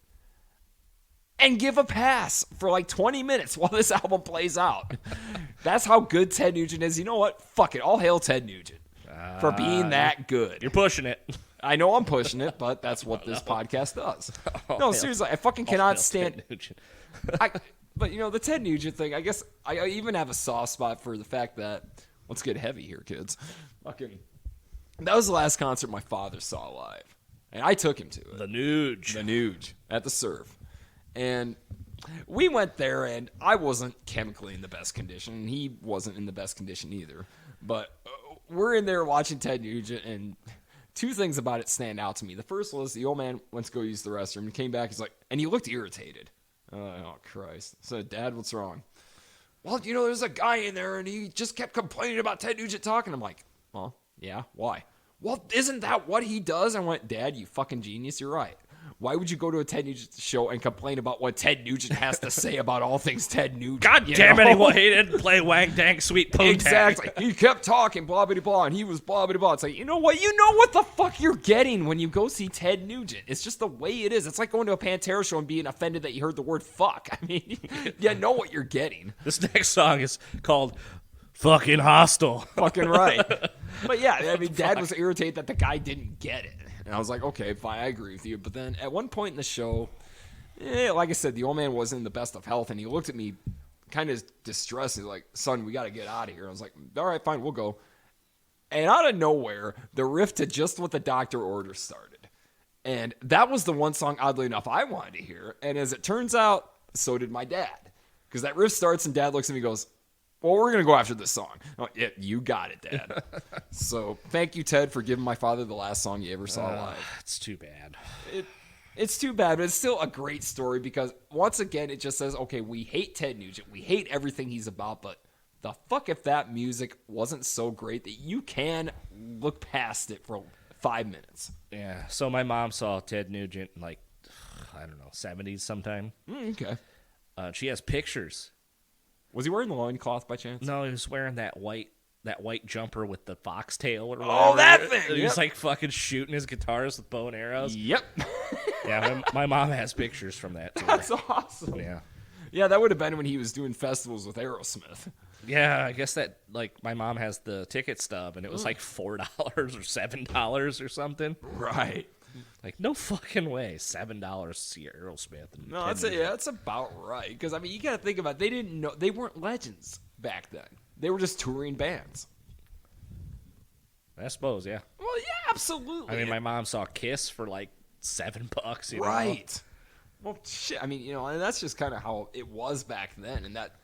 And give a pass for like 20 minutes while this album plays out. That's how good Ted Nugent is. You know what? Fuck it. All hail Ted Nugent for being that good. You're pushing it. I know I'm pushing it, but that's what this podcast does. No, seriously, I fucking cannot stand. But you know, the Ted Nugent thing. I guess I even have a soft spot for the fact that let's get heavy here, kids. Fucking, that was the last concert my father saw live, and I took him to it. The Nuge at the Serve. And we went there, and I wasn't chemically in the best condition, and he wasn't in the best condition either. But we're in there watching Ted Nugent, and two things about it stand out to me. The first was the old man went to go use the restroom, and came back, he's like, and he looked irritated. Oh, Christ. I said, Dad, what's wrong? Well, you know, there's a guy in there, and he just kept complaining about Ted Nugent talking. I'm like, well, yeah, why? Well, isn't that what he does? I went, Dad, you fucking genius, you're right. Why would you go to a Ted Nugent show and complain about what Ted Nugent has to say about all things Ted Nugent? God damn it, he didn't play Wang Dang Sweet Poontang. Exactly. He kept talking, blah, blah, blah, and he was blah, blah, blah. It's like, you know what? You know what the fuck you're getting when you go see Ted Nugent. It's just the way it is. It's like going to a Pantera show and being offended that you heard the word fuck. I mean, you know what you're getting. This next song is called Fucking Hostile. Fucking right. But yeah, I mean, Dad was irritated that the guy didn't get it. And I was like, okay, fine, I agree with you. But then at one point in the show, like I said, the old man wasn't in the best of health, and he looked at me kind of distressed. He's like, son, we got to get out of here. I was like, all right, fine, we'll go. And out of nowhere, the riff to Just What the Doctor Ordered started. And that was the one song, oddly enough, I wanted to hear. And as it turns out, so did my dad. Because that riff starts, and Dad looks at me and goes, well, we're going to go after this song. Oh, yeah, you got it, Dad. So thank you, Ted, for giving my father the last song you ever saw live. It's too bad. It's too bad, but it's still a great story because, once again, it just says, okay, we hate Ted Nugent. We hate everything he's about, but the fuck if that music wasn't so great that you can look past it for 5 minutes. Yeah, so my mom saw Ted Nugent in, like, I don't know, 70s sometime. Okay. She has pictures. Was he wearing the loincloth by chance? No, he was wearing that white jumper with the foxtail or whatever. Oh, that thing! He was like fucking shooting his guitars with bow and arrows. Yep. Yeah, my mom has pictures from that too. That's awesome. Yeah. Yeah, that would have been when he was doing festivals with Aerosmith. Yeah, I guess that, like, my mom has the ticket stub, and it was like $4 or $7 or something. Right. Like, no fucking way, $7 to see Aerosmith. And no, that's about right. Because, I mean, you got to think about it. They weren't legends back then. They were just touring bands. I suppose, yeah. Well, yeah, absolutely. I mean, my mom saw Kiss for like $7, you know? Right. Well, shit. I mean, you know, and that's just kind of how it was back then. And that,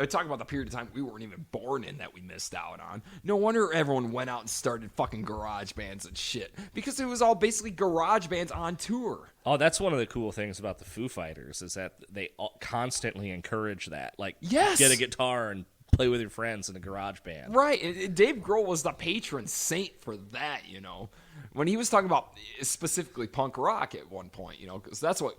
talk about the period of time we weren't even born in that we missed out on. No wonder everyone went out and started fucking garage bands and shit. Because it was all basically garage bands on tour. Oh, that's one of the cool things about the Foo Fighters is that they constantly encourage that. Like, yes. Get a guitar and play with your friends in a garage band. Right. And Dave Grohl was the patron saint for that, you know. When he was talking about specifically punk rock at one point, you know, because that's what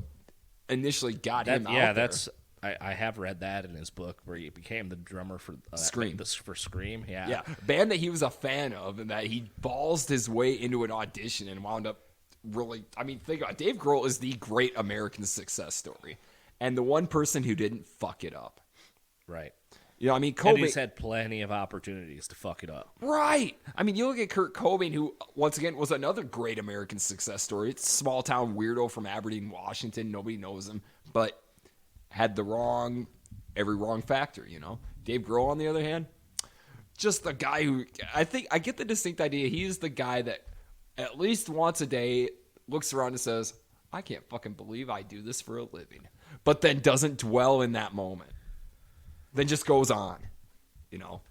initially got him out there. Yeah, that's... I have read that in his book where he became the drummer for Scream. For Scream, yeah. Band that he was a fan of and that he ballsed his way into an audition and wound up really, I mean, think about it. Dave Grohl is the great American success story. And the one person who didn't fuck it up. Right. You know, I mean, And Cobain. he's had plenty of opportunities to fuck it up. Right. I mean, you look at Kurt Cobain, who, once again, was another great American success story. It's a small-town weirdo from Aberdeen, Washington. Nobody knows him. But had every wrong factor, you know. Dave Grohl, on the other hand, just the guy who, I get the distinct idea. He is the guy that at least once a day looks around and says, I can't fucking believe I do this for a living. But then doesn't dwell in that moment. Then just goes on, you know.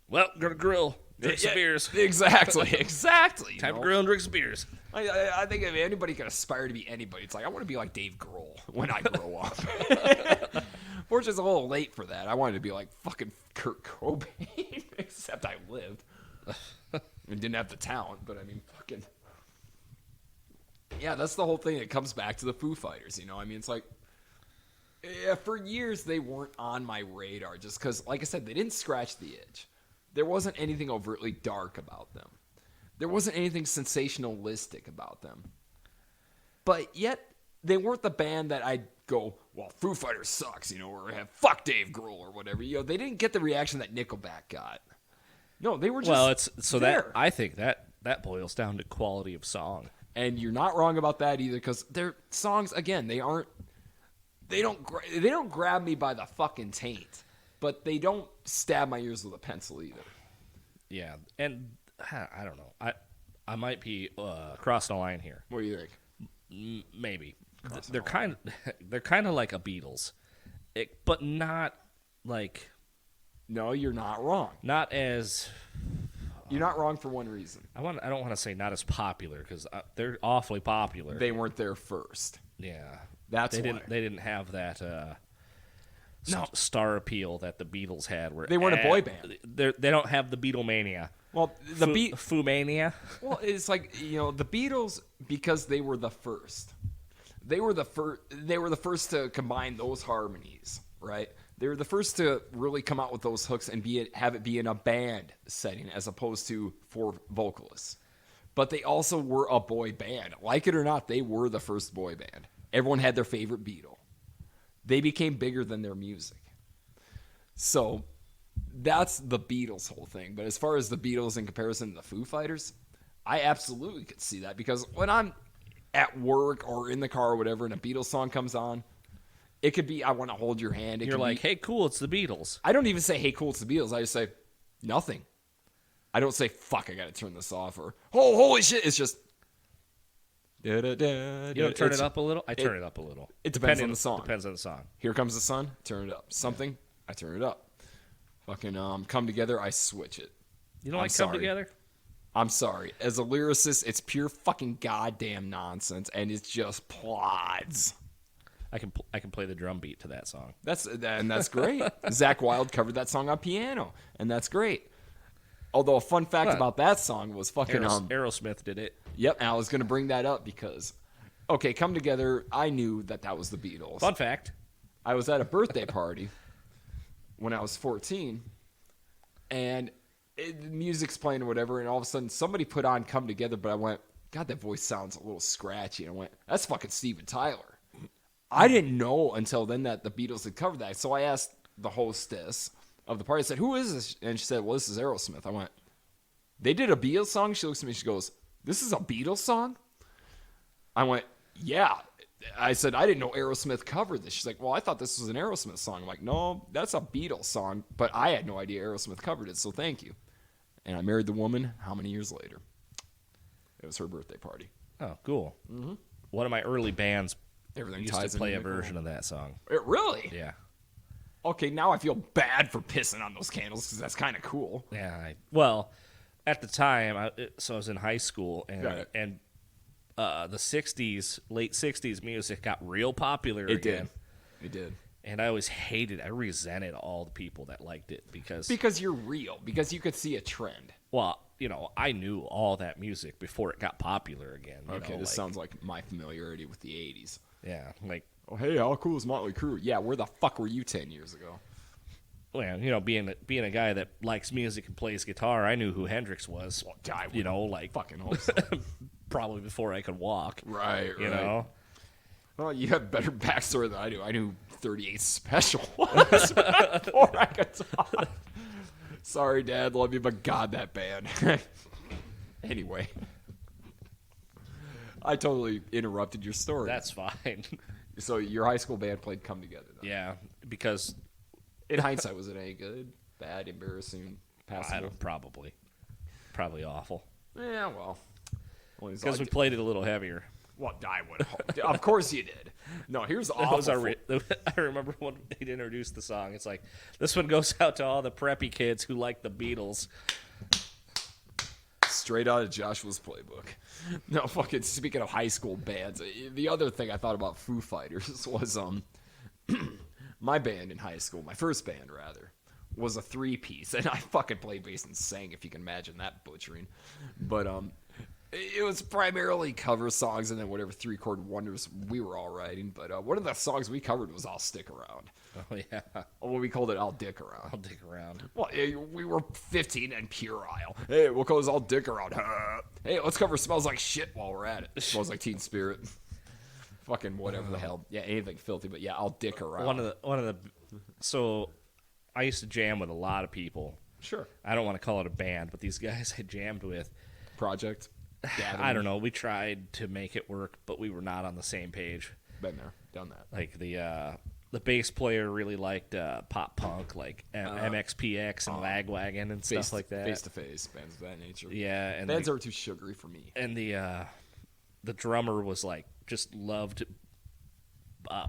Well, gonna grill, drink some beers. Exactly. Time to grill and drink some beers. I think if anybody can aspire to be anybody, it's like, I want to be like Dave Grohl when I grow up. Fortunately, it's a little late for that. I wanted to be like fucking Kurt Cobain, except I lived. And didn't have the talent, but I mean, fucking... Yeah, that's the whole thing. It comes back to the Foo Fighters, you know? I mean, it's like... Yeah, for years, they weren't on my radar just because, like I said, they didn't scratch the itch. There wasn't anything overtly dark about them. There wasn't anything sensationalistic about them. But yet, they weren't the band that I'd go, well, Foo Fighters sucks, you know, or fuck Dave Grohl or whatever. You know, they didn't get the reaction that Nickelback got. No, they were just there. I think that boils down to quality of song. And you're not wrong about that either, because their songs, again, they don't grab me by the fucking taint, but they don't stab my ears with a pencil either. Yeah, and I don't know. I might be crossing a line here. What do you think? Maybe they're kind of like a Beatles, but not like. No, you're not wrong. Not as. You're not wrong for one reason. I don't want to say not as popular because they're awfully popular. They weren't there first. Yeah. That's they why. They didn't have that star appeal that the Beatles had. Where they weren't a boy band. They don't have the Beatlemania. Well, Foo-mania. Well, it's like, you know, the Beatles, because they were the first. They were the first to combine those harmonies, right? They were the first to really come out with those hooks and have it be in a band setting as opposed to for vocalists. But they also were a boy band. Like it or not, they were the first boy band. Everyone had their favorite Beatle. They became bigger than their music. So that's the Beatles whole thing. But as far as the Beatles in comparison to the Foo Fighters, I absolutely could see that. Because when I'm at work or in the car or whatever and a Beatles song comes on, it could be, I want to hold your hand. You're like, hey, cool, it's the Beatles. I don't even say, hey, cool, it's the Beatles. I just say, nothing. I don't say, fuck, I got to turn this off. Or, oh, holy shit. It's just... You don't turn it up a little? I turn it up a little. It depends on the song. Depends on the song. Here Comes the Sun, turn it up. Something, I turn it up. Fucking Come Together, I switch it. You don't like Come Together? I'm sorry. As a lyricist, it's pure fucking goddamn nonsense, and it's just plods. I can play the drum beat to that song. That's great. Zakk Wylde covered that song on piano, and that's great. Although a fun fact about that song was fucking Aerosmith did it. Yep, and I was going to bring that up because, okay, Come Together, I knew that was the Beatles. Fun fact. I was at a birthday party when I was 14, and music's playing or whatever, and all of a sudden somebody put on Come Together, but I went, God, that voice sounds a little scratchy. And I went, that's fucking Steven Tyler. I didn't know until then that the Beatles had covered that. So I asked the hostess of the party, I said, who is this? And she said, well, this is Aerosmith. I went, they did a Beatles song? She looks at me, she goes, this is a Beatles song? I went, yeah. I said, I didn't know Aerosmith covered this. She's like, well, I thought this was an Aerosmith song. I'm like, no, that's a Beatles song, but I had no idea Aerosmith covered it, so thank you. And I married the woman how many years later? It was her birthday party. Oh, cool. Mm-hmm. One of my early bands Everything used ties to play a into version of that song. It really? Yeah. Okay, now I feel bad for pissing on those candles because that's kind of cool. Yeah. Well, at the time, I was in high school, and the 60s, late 60s music got real popular again. It did. And I always I resented all the people that liked it because you're real, because you could see a trend. Well, I knew all that music before it got popular again. Okay, this sounds like my familiarity with the 80s. Yeah, like, oh, hey, how cool is Motley Crue? Yeah, where the fuck were you 10 years ago? Well, being a guy that likes music and plays guitar, I knew who Hendrix was. Well, fucking hope so. probably before I could walk. Right. You know? Well, you have better backstory than I do. I knew 38 Special was before I could talk. Sorry, Dad. Love you, but God, that band. Anyway. I totally interrupted your story. That's fine. So your high school band played Come Together, though. Yeah, because... In hindsight, was it any good? Bad? Embarrassing? Passable? Probably awful. Yeah, well. Because we played it a little heavier. Well, I would hope. Of course you did. No, here's the awful. I remember when he'd introduced the song. It's like, this one goes out to all the preppy kids who like the Beatles. Straight out of Joshua's playbook. No, fucking speaking of high school bands, the other thing I thought about Foo Fighters was my band in high school, my first band rather, was a 3-piece, and I fucking played bass and sang, if you can imagine that butchering. But it was primarily cover songs and then whatever 3-chord wonders we were all writing. But one of the songs we covered was I'll Stick Around. Oh, yeah. Well, we called it I'll Dick Around. I'll dick around. Well, we were 15 and puerile. Hey, we'll call this I'll Dick Around. Hey, let's cover Smells Like Shit while we're at it. Smells Like Teen Spirit. Fucking whatever the hell. Yeah, anything filthy, but yeah, I'll dick around. One of the so I used to jam with a lot of people. Sure. I don't want to call it a band, but these guys I jammed with. Project. Gathering. I don't know. We tried to make it work, but we were not on the same page. Been there, done that. Like the bass player really liked pop punk, like MXPX and Lagwagon and stuff like that. Face to face, bands of that nature. Yeah, and bands are too sugary for me. And the drummer was like just loved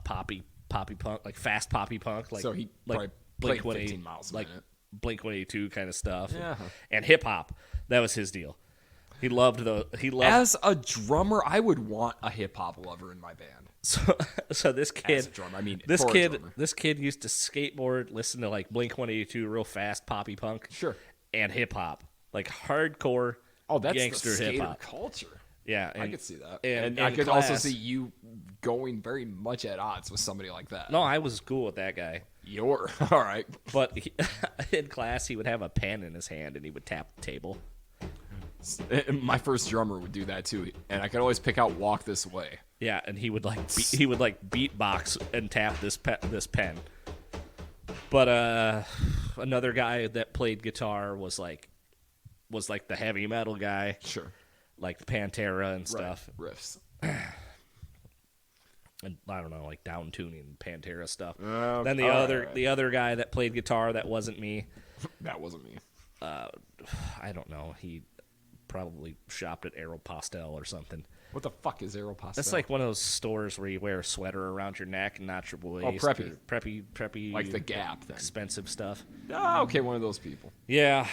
poppy punk, like fast poppy punk, like so he like Blink 15 miles a like minute. Blink 182 kind of stuff. Yeah. And hip hop. That was his deal. He loved. As a drummer, I would want a hip hop lover in my band. So this kid, As a drummer, I mean, this kid used to skateboard, listen to like Blink 182, real fast poppy punk, sure, and hip hop, like hardcore. Oh, that's gangster the skater hip-hop culture. Yeah, I could see that, and I could also see you going very much at odds with somebody like that. No, I was cool with that guy. You're all right, but in class he would have a pen in his hand and he would tap the table. My first drummer would do that too, and I could always pick out "Walk This Way." Yeah, and he would beatbox and tap this pen. But another guy that played guitar was like the heavy metal guy. Sure. Like Pantera and stuff. Right. Riffs. And I don't know, like down tuning Pantera stuff. Then the other guy that played guitar that wasn't me. That wasn't me. I don't know. He probably shopped at Aeropostale or something. What the fuck is Aeropostale? That's like one of those stores where you wear a sweater around your neck and not your waist. Oh, preppy. Preppy. Like the Gap, then. Expensive stuff. Oh, okay, one of those people. Yeah.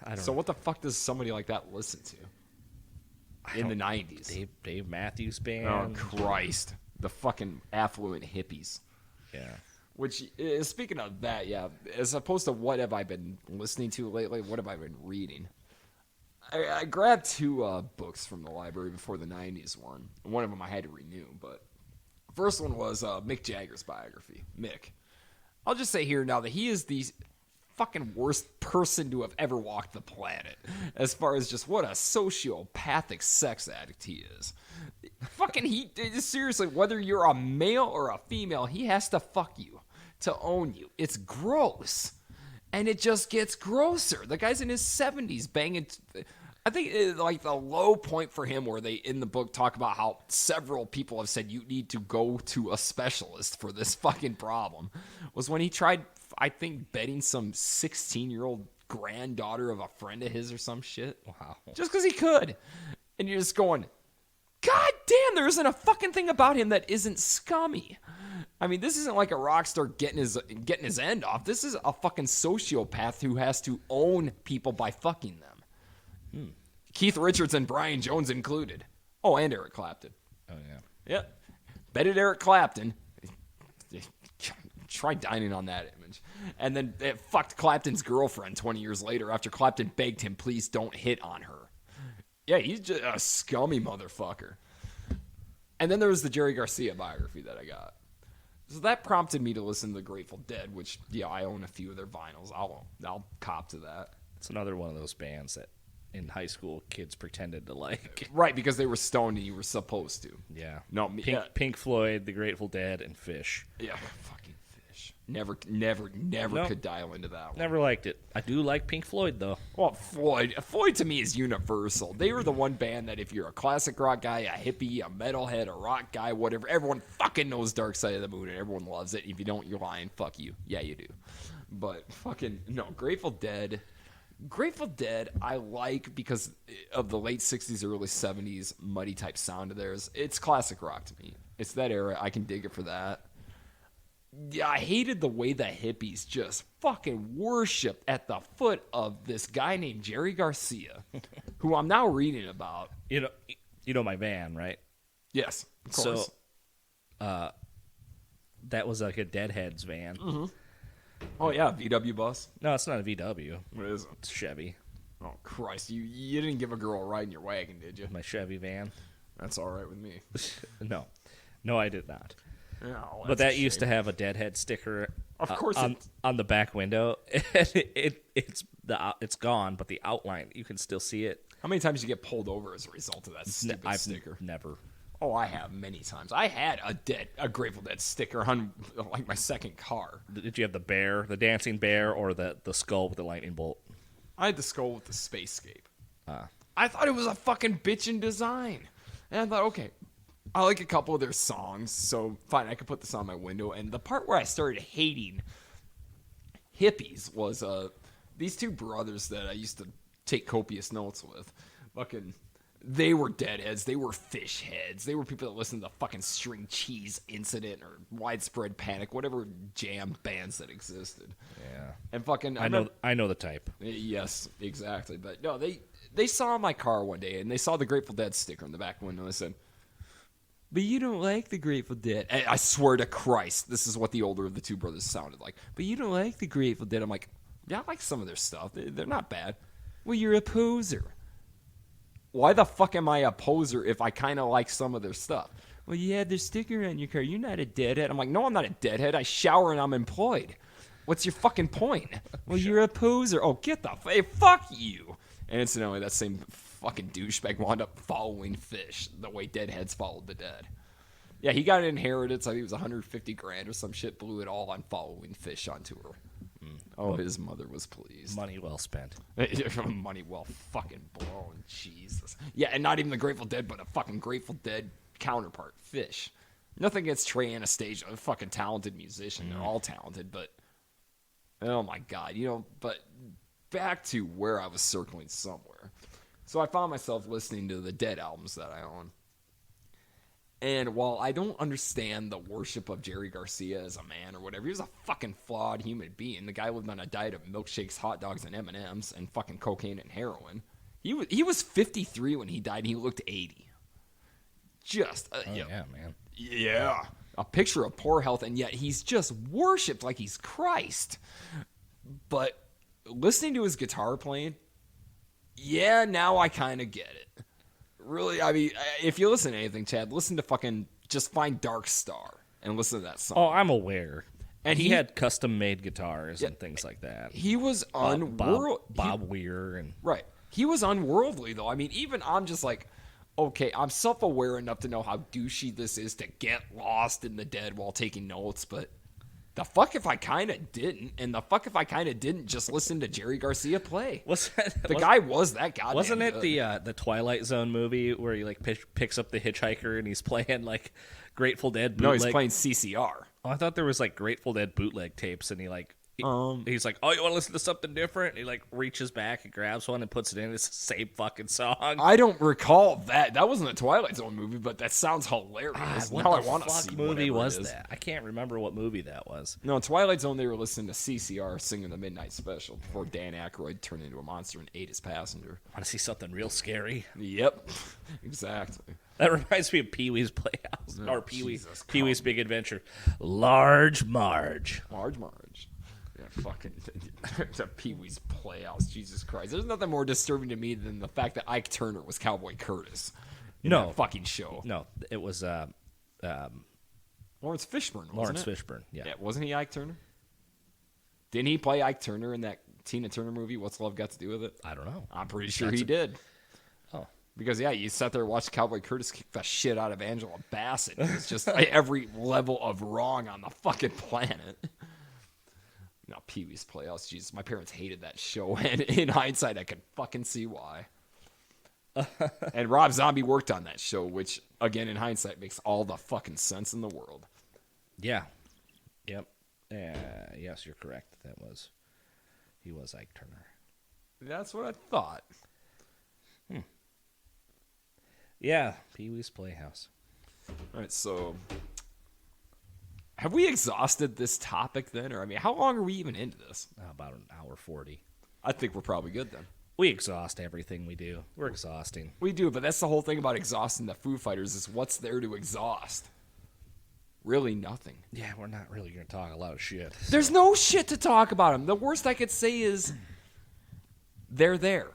I don't know. So what the fuck does somebody like that listen to? In the 90s. Dave Matthews Band. Oh, Christ. The fucking affluent hippies. Yeah. Which, speaking of that, yeah, as opposed to what have I been listening to lately, what have I been reading? I grabbed 2 books from the library before the 90s one. One of them I had to renew, but first one was Mick Jagger's biography. Mick. I'll just say here now that he is the fucking worst person to have ever walked the planet as far as just what a sociopathic sex addict he is. Fucking seriously, whether you're a male or a female, he has to fuck you to own you. It's gross. And it just gets grosser. The guy's in his 70s banging. I think like the low point for him where they in the book talk about how several people have said you need to go to a specialist for this fucking problem was when he tried, I think, betting some 16-year-old granddaughter of a friend of his or some shit. Wow. Just because he could. And you're just going, God damn, there isn't a fucking thing about him that isn't scummy. I mean, this isn't like a rock star getting his end off. This is a fucking sociopath who has to own people by fucking them. Keith Richards and Brian Jones included. Oh, and Eric Clapton. Oh, yeah. Yep. Betted Eric Clapton. Try dining on that image. And then it fucked Clapton's girlfriend 20 years later after Clapton begged him, please don't hit on her. Yeah, he's just a scummy motherfucker. And then there was the Jerry Garcia biography that I got. So that prompted me to listen to the Grateful Dead, which, yeah, I own a few of their vinyls. I'll cop to that. It's another one of those bands that in high school kids pretended to like. Right, because they were stoned and you were supposed to. Yeah. No, Pink Floyd, The Grateful Dead, and Fish. Yeah, fucking Fish. Never Nope. could dial into that one. Never liked it. I do like Pink Floyd, though. Well, Floyd to me is universal. They were the one band that if you're a classic rock guy, a hippie, a metalhead, a rock guy, whatever, everyone fucking knows Dark Side of the Moon and everyone loves it. If you don't, you're lying. Fuck you. Yeah, you do. But fucking, no, Grateful Dead, I like because of the late 60s, early 70s muddy type sound of theirs. It's classic rock to me. It's that era. I can dig it for that. Yeah, I hated the way the hippies just fucking worshipped at the foot of this guy named Jerry Garcia, who I'm now reading about. You know my van, right? Yes, of course. So, that was like a Deadheads van. Mm-hmm. Oh yeah, VW bus. No, it's not a VW. What is it? It's Chevy. Oh Christ, you didn't give a girl a ride in your wagon, did you? My Chevy van. That's all right with me. No, I did not. Oh, but that used to have a Deadhead sticker. Of course, on the back window. It's gone, but the outline you can still see it. How many times did you get pulled over as a result of that stupid sticker? Never. Oh, I have many times. I had a Grateful Dead sticker on like my second car. Did you have the dancing bear, or the skull with the lightning bolt? I had the skull with the spacescape. I thought it was a fucking bitchin' design, and I thought, okay, I like a couple of their songs, so fine, I could put this on my window. And the part where I started hating hippies was these two brothers that I used to take copious notes with. Fucking, they were Deadheads. They were Fish heads. They were people that listened to the fucking String Cheese Incident or Widespread Panic, whatever jam bands that existed. Yeah. And fucking, I know the type. Yes, exactly. But no, they saw my car one day and they saw the Grateful Dead sticker in the back window. And they said, "But you don't like the Grateful Dead." And I swear to Christ, this is what the older of the two brothers sounded like. "But you don't like the Grateful Dead." I'm like, yeah, I like some of their stuff. They're not bad. "Well, you're a poser." Why the fuck am I a poser if I kind of like some of their stuff? "Well, you had their sticker on your car. You're not a deadhead." I'm like, no, I'm not a deadhead. I shower and I'm employed. What's your fucking point? "Well, you're a poser." Oh, get the fuck you. And incidentally, that same fucking douchebag wound up following Fish the way Deadheads followed the Dead. Yeah, he got an inheritance. I think it was 150 grand or some shit. Blew it all on following Fish on tour. Oh, his mother was pleased. Money well spent. Money well fucking blown. Jesus. Yeah, and not even the Grateful Dead, but a fucking Grateful Dead counterpart, Fish. Nothing against Trey Anastasia, a fucking talented musician. They're all talented, but oh my God, but back to where I was circling somewhere. So I found myself listening to the Dead albums that I own. And while I don't understand the worship of Jerry Garcia as a man or whatever, he was a fucking flawed human being. The guy lived on a diet of milkshakes, hot dogs, and M&Ms, and fucking cocaine and heroin. He was 53 when he died, and he looked 80. Just, yeah, man. Yeah. A picture of poor health, and yet he's just worshipped like he's Christ. But listening to his guitar playing, yeah, now I kind of get it. Really, I mean, if you listen to anything, Chad, listen to fucking, just find Dark Star and listen to that song. Oh, I'm aware. And he had custom-made guitars and things like that. He was unworldly. Bob Weir. Right. He was unworldly, though. I mean, even I'm just like, okay, I'm self-aware enough to know how douchey this is to get lost in the Dead while taking notes, but the fuck if I kind of didn't, and the fuck if I kind of didn't just listen to Jerry Garcia play. The guy was that goddamn Wasn't it good. the Twilight Zone movie where he like picks up the hitchhiker and he's playing like Grateful Dead bootleg? No, he's playing CCR. Oh, I thought there was like Grateful Dead bootleg tapes, and he's like, "Oh, you want to listen to something different?" And he like reaches back and grabs one and puts it in. It's the same fucking song. I don't recall that. That wasn't a Twilight Zone movie, but that sounds hilarious. What now the I want to fuck see movie was it is. that? I can't remember what movie that was. No, in Twilight Zone, they were listening to CCR singing the Midnight Special before Dan Aykroyd turned into a monster and ate his passenger. Want to see something real scary? Yep, exactly. That reminds me of Pee-wee's Playhouse, or Jesus Pee-wee's Big Adventure. Large Marge. Large Marge. Yeah, fucking the Pee-wee's Playhouse. Jesus Christ. There's nothing more disturbing to me than the fact that Ike Turner was Cowboy Curtis in that fucking show. No, it was Lawrence Fishburne, wasn't Lawrence it? Fishburne, yeah. Wasn't he Ike Turner? Didn't he play Ike Turner in that Tina Turner movie, What's Love Got to Do with It? I don't know. I'm pretty sure he did. Oh. Because, yeah, you sat there and watched Cowboy Curtis kick the shit out of Angela Bassett. It was just every level of wrong on the fucking planet. No, Pee-wee's Playhouse. Jesus, my parents hated that show. And in hindsight, I could fucking see why. And Rob Zombie worked on that show, which, again, in hindsight, makes all the fucking sense in the world. Yeah. Yep. Yes, you're correct. He was Ike Turner. That's what I thought. Yeah, Pee-wee's Playhouse. All right, so have we exhausted this topic then? Or, I mean, how long are we even into this? About an hour 40. I think we're probably good then. We exhaust everything we do. We're exhausting. We do, but that's the whole thing about exhausting the Foo Fighters is what's there to exhaust? Really nothing. Yeah, we're not really going to talk a lot of shit. There's no shit to talk about them. The worst I could say is they're there.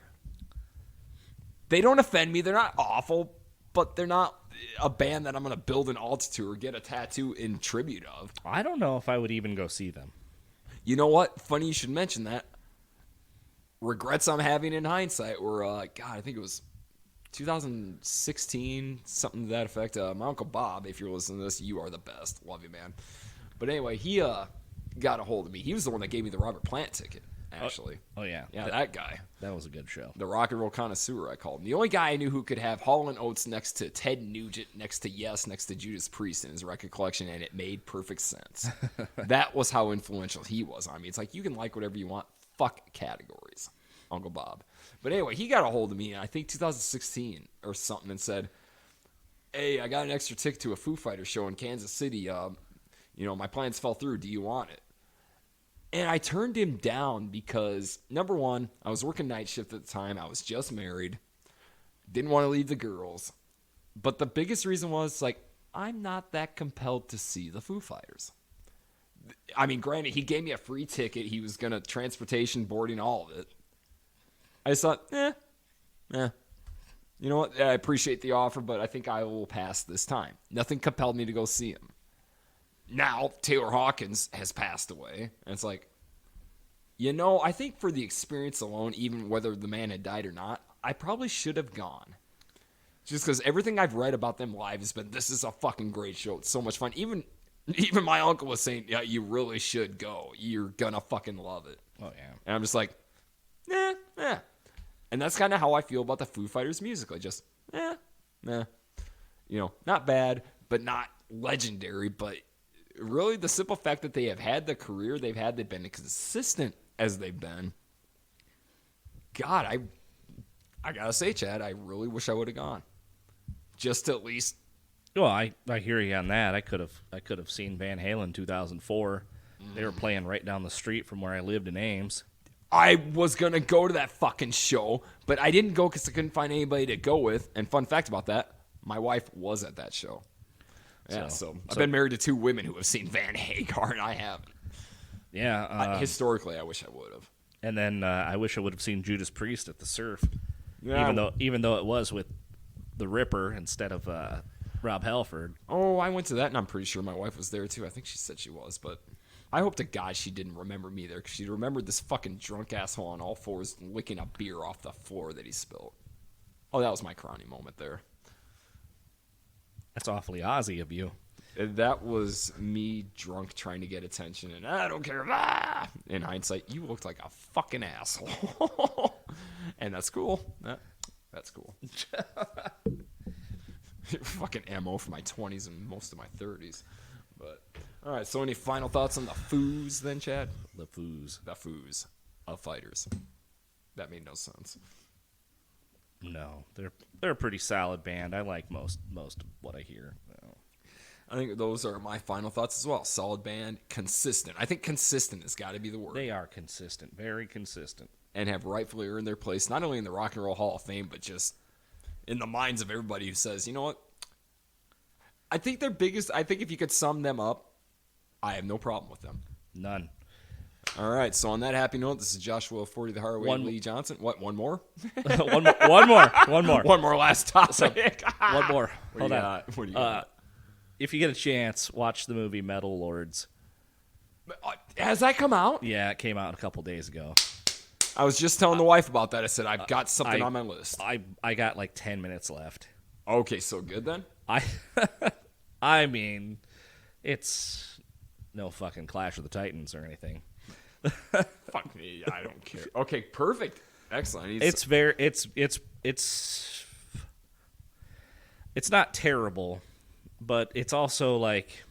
They don't offend me. They're not awful, but they're not a band that I'm going to build an altar to or get a tattoo in tribute of. I don't know if I would even go see them. You know what? Funny you should mention that. Regrets I'm having in hindsight were, God, I think it was 2016, something to that effect. My Uncle Bob, if you're listening to this, you are the best. Love you, man. But anyway, he got a hold of me. He was the one that gave me the Robert Plant ticket, actually. Oh yeah. Yeah, that guy. That was a good show. The rock and roll connoisseur, I called him. The only guy I knew who could have Hall & Oates next to Ted Nugent, next to Yes, next to Judas Priest in his record collection, and it made perfect sense. That was how influential he was on me. It's like, you can like whatever you want. Fuck categories, Uncle Bob. But anyway, he got a hold of me in, I think, 2016 or something and said, hey, I got an extra ticket to a Foo Fighters show in Kansas City. My plans fell through. Do you want it? And I turned him down because, number one, I was working night shift at the time. I was just married. Didn't want to leave the girls. But the biggest reason was, I'm not that compelled to see the Foo Fighters. I mean, granted, he gave me a free ticket. He was going to transportation, boarding, all of it. I just thought, you know what? I appreciate the offer, but I think I will pass this time. Nothing compelled me to go see him. Now, Taylor Hawkins has passed away. And it's like, I think for the experience alone, even whether the man had died or not, I probably should have gone. Just because everything I've read about them live has been, this is a fucking great show. It's so much fun. Even my uncle was saying, yeah, you really should go. You're gonna fucking love it. Oh, yeah. And I'm just like, eh. And that's kind of how I feel about the Foo Fighters musically. Just, not bad, but not legendary. But really, the simple fact that they have had the career they've had, they've been consistent as they've been. God, I gotta say, Chad, I really wish I would have gone. Just to at least. Well, I hear you on that. I could have seen Van Halen 2004. They were playing right down the street from where I lived in Ames. I was going to go to that fucking show, but I didn't go because I couldn't find anybody to go with. And fun fact about that, my wife was at that show. Yeah, so I've been married to two women who have seen Van Hagar, and I haven't. Yeah. Historically, I wish I would have. And then I wish I would have seen Judas Priest at the Surf. Yeah. Even though it was with the Ripper instead of Rob Halford. Oh, I went to that, and I'm pretty sure my wife was there, too. I think she said she was, but I hope to God she didn't remember me there, because she remembered this fucking drunk asshole on all fours licking a beer off the floor that he spilled. Oh, that was my crowning moment there. That's awfully Aussie of you. That was me drunk trying to get attention, and I don't care. Ah! In hindsight, you looked like a fucking asshole. And that's cool. That's cool. Fucking MO for my 20s and most of my 30s. But all right, so any final thoughts on the Foos then, Chad? The Foos of Fighters. That made no sense. No, they're a pretty solid band. I like most of what I hear. No. I think those are my final thoughts as well. Solid band, consistent. I think consistent has got to be the word. They are consistent, very consistent, and have rightfully earned their place not only in the Rock and Roll Hall of Fame, but just in the minds of everybody who says, you know what? I think if you could sum them up, I have no problem with them. None. All right, so on that happy note, this is Joshua 40 the Hardway Lee Johnson. What, one more? one more. One more last topic. One more. Hold on. What do you got? If you get a chance, watch the movie Metal Lords. Has that come out? Yeah, it came out a couple days ago. I was just telling the wife about that. I said, I've got something on my list. I got like 10 minutes left. Okay, so good then? I mean, it's no fucking Clash of the Titans or anything. Fuck me, I don't care. Okay, perfect. Excellent. It's not terrible, but it's also like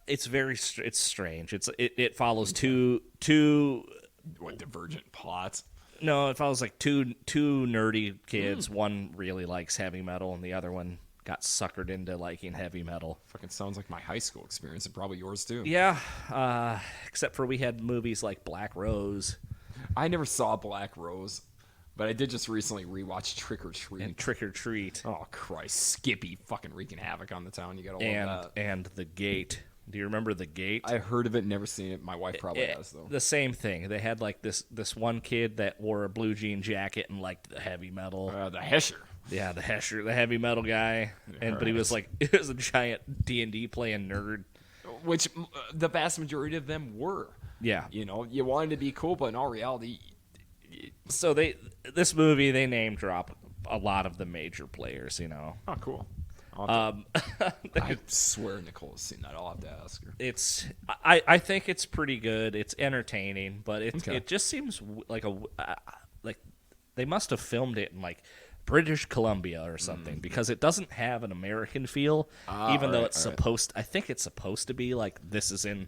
it's strange. It follows two what, divergent plots? No, it follows like two nerdy kids. One really likes heavy metal, and the other one got suckered into liking heavy metal. Fucking sounds like my high school experience, and probably yours too. Yeah, except for we had movies like Black Rose. I never saw Black Rose, but I did just recently rewatch Trick or Treat. And Trick or Treat. Oh Christ, Skippy fucking wreaking havoc on the town. You gotta love that. And The Gate. Do you remember The Gate? I heard of it, never seen it. My wife probably has though. The same thing. They had like this one kid that wore a blue jean jacket and liked the heavy metal. The Hesher. Yeah, the Hesher, the heavy metal guy. But he was like, it was a giant D&D playing nerd. Which the vast majority of them were. Yeah. You know, you wanted to be cool, but in all reality. So this movie, they name drop a lot of the major players, you know. Oh, cool. I swear Nicole has seen that. I'll have to ask her. I think it's pretty good. It's entertaining, but it just seems like like they must have filmed it in like British Columbia or something because it doesn't have an American feel, even though it's supposed. I think it's supposed to be like this is in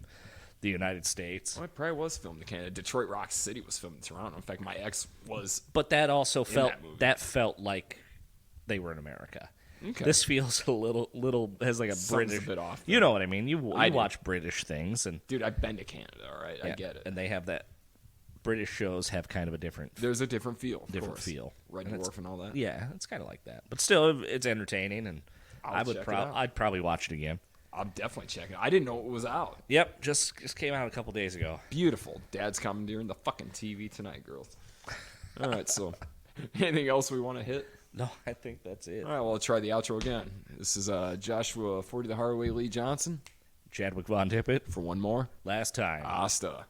the United States. Well, it probably was filmed in Canada. Detroit Rock City was filmed in Toronto. In fact, my ex was. But that also felt that felt like they were in America. Okay. This feels a little has like a Something's British. a bit off. You know what I mean? You watch British things and dude, I've been to Canada. All right, I get it. And they have that. British shows have kind of a different. There's a different feel. Red and Dwarf and all that. Yeah, it's kind of like that, but still, it's entertaining, and I'd probably watch it again. I'm definitely checking it. I didn't know it was out. Yep, just came out a couple days ago. Beautiful. Dad's commandeering the fucking TV tonight, girls. All right, so anything else we want to hit? No, I think that's it. All right, well, let's try the outro again. This is Joshua 40 the Hard Way Lee Johnson. Chadwick Von Tippitt. For one more. Last time. Hasta.